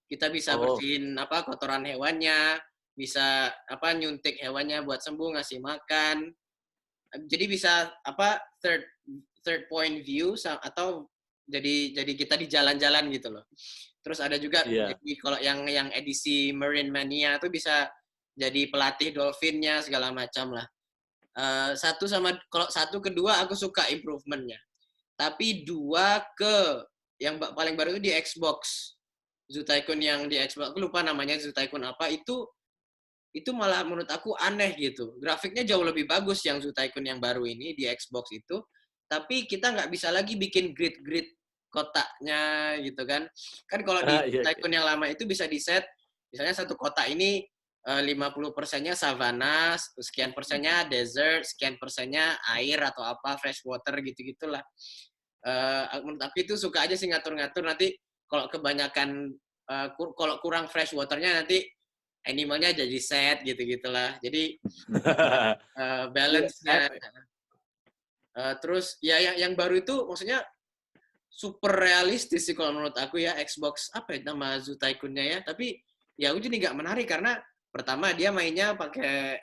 Kita bisa bersihin kotoran hewannya, bisa nyuntik hewannya buat sembuh, ngasih makan. Jadi bisa third point view atau jadi kita di jalan-jalan gitu loh. Terus ada juga jadi kalau yang edisi Marine Mania tuh bisa jadi pelatih dolphinnya segala macam lah. 1 kalau 1 ke 2 aku suka improvement-nya. Tapi 2 ke yang paling baru itu di Xbox. Zoo Tycoon yang di Xbox, aku lupa namanya Zoo Tycoon apa, itu malah menurut aku aneh gitu. Grafiknya jauh lebih bagus yang Zoo Tycoon yang baru ini di Xbox itu, tapi kita nggak bisa lagi bikin grid kotaknya gitu kan. Kan kalau di Zoo Tycoon yang lama itu bisa di-set, misalnya 1 kotak ini 50%-nya savana, sekian persennya desert, sekian persennya air atau apa fresh water gitu-gitulah. Menurut aku itu suka aja sih ngatur-ngatur, nanti kalau kebanyakan kalau kurang fresh waternya nanti animalnya jadi sad gitu-gitulah. Jadi balance-nya. Terus ya yang baru itu maksudnya super realistis sih kalau menurut aku ya, Xbox apa ya nama Zoo Tycoon-nya ya, tapi ya aku jadi nggak menarik karena pertama dia mainnya pakai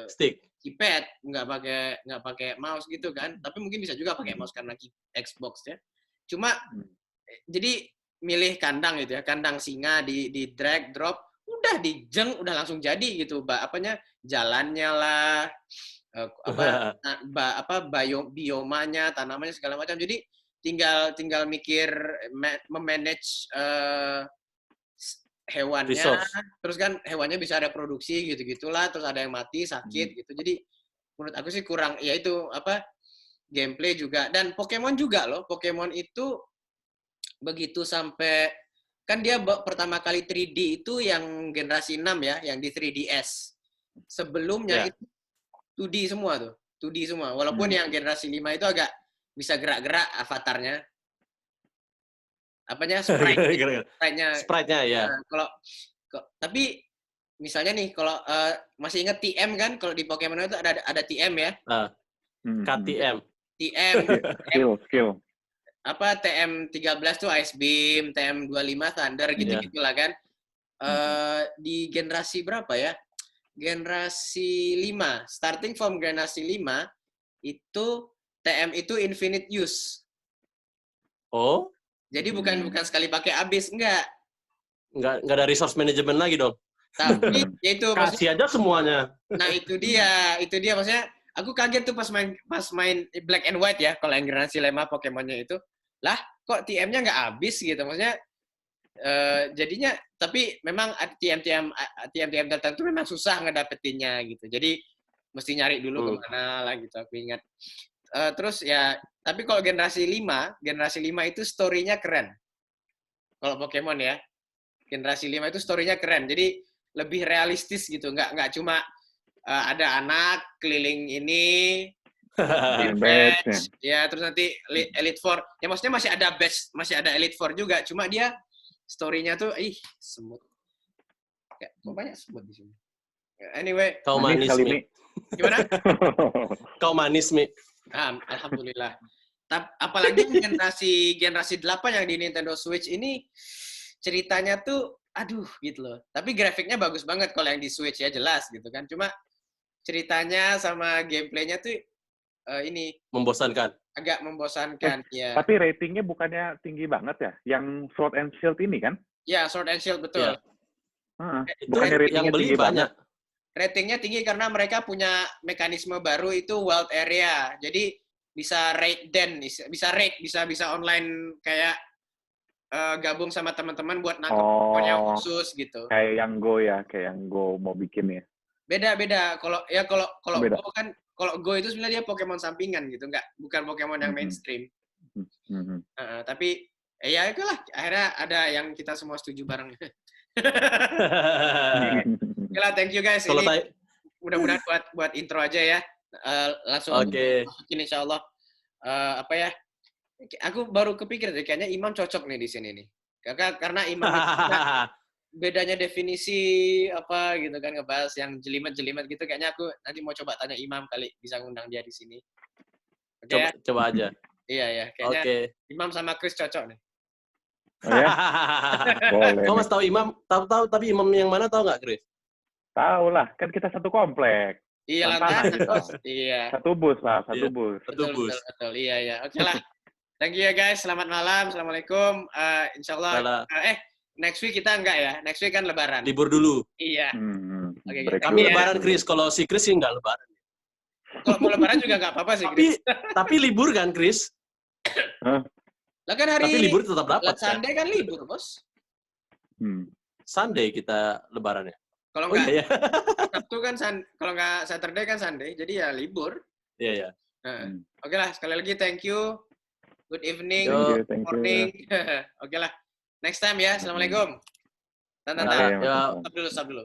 stick, keypad, nggak pakai mouse gitu kan, tapi mungkin bisa juga pakai mouse karena Xbox ya. Cuma jadi milih kandang gitu ya, kandang singa di drag drop, udah dijeng, udah langsung jadi gitu, jalannya lah, biomanya, tanamannya segala macam. Jadi tinggal mikir memanage hewannya, resource. Terus kan hewannya bisa reproduksi gitu-gitulah, terus ada yang mati sakit gitu. Jadi menurut aku sih kurang, ya itu gameplay juga, dan Pokemon juga loh. Pokemon itu begitu sampai kan dia pertama kali 3D itu yang generasi 6 ya, yang di 3DS. Sebelumnya itu 2D semua tuh. 2D semua. Walaupun yang generasi 5 itu agak bisa gerak-gerak avatarnya. Sprite-nya ya. Tapi misalnya nih kalau masih ingat TM kan, kalau di Pokemon itu ada TM ya. KTM. Skill. TM13 tuh Ice Beam, TM25 Thunder gitu-gitulah kan. Di generasi berapa ya? Generasi 5. Starting from generasi 5 itu TM itu infinite use. Oh? Jadi bukan sekali pakai habis, enggak ada resource management lagi dong. Tapi itu kasih aja semuanya. Nah, itu dia maksudnya aku kaget tuh pas main Black and White ya, kalau yang generasi 5 Pokemonnya itu. Lah, kok TM-nya nggak habis gitu. Maksudnya jadinya, tapi memang TM tertentu memang susah ngedapetinnya gitu. Jadi mesti nyari dulu kemana lah gitu, aku ingat. Terus ya, tapi kalau generasi 5 itu story-nya keren. Kalau Pokemon ya, generasi 5 itu story-nya keren. Jadi lebih realistis gitu, nggak cuma ada anak keliling ini, badge, ya terus nanti Elite Four. Ya maksudnya masih ada badge, masih ada Elite Four juga. Cuma dia story-nya tuh, semut. Kok banyak semut di sini. Anyway. Kau manis, Mi. Gimana? Kau manis, Mi. Alhamdulillah. Apalagi generasi 8 yang di Nintendo Switch ini, ceritanya tuh, aduh gitu loh. Tapi grafiknya bagus banget kalau yang di Switch ya, jelas gitu kan. Cuma ceritanya sama gameplaynya tuh ini membosankan. Agak membosankan, ya. Tapi ratingnya bukannya tinggi banget ya? Yang Sword and Shield ini kan? Ya, Sword and Shield, betul. Ya. Bukannya ratingnya tinggi banget? Ratingnya tinggi karena mereka punya mekanisme baru, itu wild area. Jadi bisa raid den, bisa online kayak gabung sama teman-teman buat nangkep pokoknya khusus gitu. Kayak yang Go ya, kayak yang Go mau bikin ya. Beda. Kalau Go kan, kalau Go itu sebenarnya dia Pokemon sampingan gitu, bukan Pokemon yang mainstream. Tapi ya itulah, akhirnya ada yang kita semua setuju bareng. Oke, thank you guys. Ini mudah-mudahan buat intro aja ya. Langsung masukin insya Allah. Aku baru kepikir deh, kayaknya Imam cocok nih di sini nih. Karena Imam itu bedanya definisi apa gitu kan, ngebahas yang jelimet-jelimet gitu. Kayaknya aku nanti mau coba tanya Imam kali, bisa ngundang dia di sini. Coba aja. Iya, kayaknya Imam sama Chris cocok nih. Oh ya? Boleh. Kau masih tahu Imam? Tahu, tapi Imam yang mana tahu nggak, Chris? Tahu lah, kan kita satu komplek. Iya lah, iya. Satu bus lah, satu bus. Betul. Iya. Oke lah. Thank you ya guys. Selamat malam. Assalamualaikum. Insyaallah. Next week kita enggak ya? Next week kan Lebaran. Libur dulu. Iya. Kami Lebaran, Chris. Kalau si Chris sih nggak Lebaran. Kalau mau Lebaran juga nggak apa-apa sih, Chris. Tapi libur kan, Chris? Lah kan hari. Tapi libur tetap dapat. Sunday kan libur, Bos. Sunday kita Lebarannya. Kalau nggak Sabtu kan kalau nggak Saturday kan Sunday, jadi ya libur. Iya. Oke lah, sekali lagi thank you. Good evening, thank you. morning. Oke lah. Next time ya. Assalamualaikum. Stop dulu.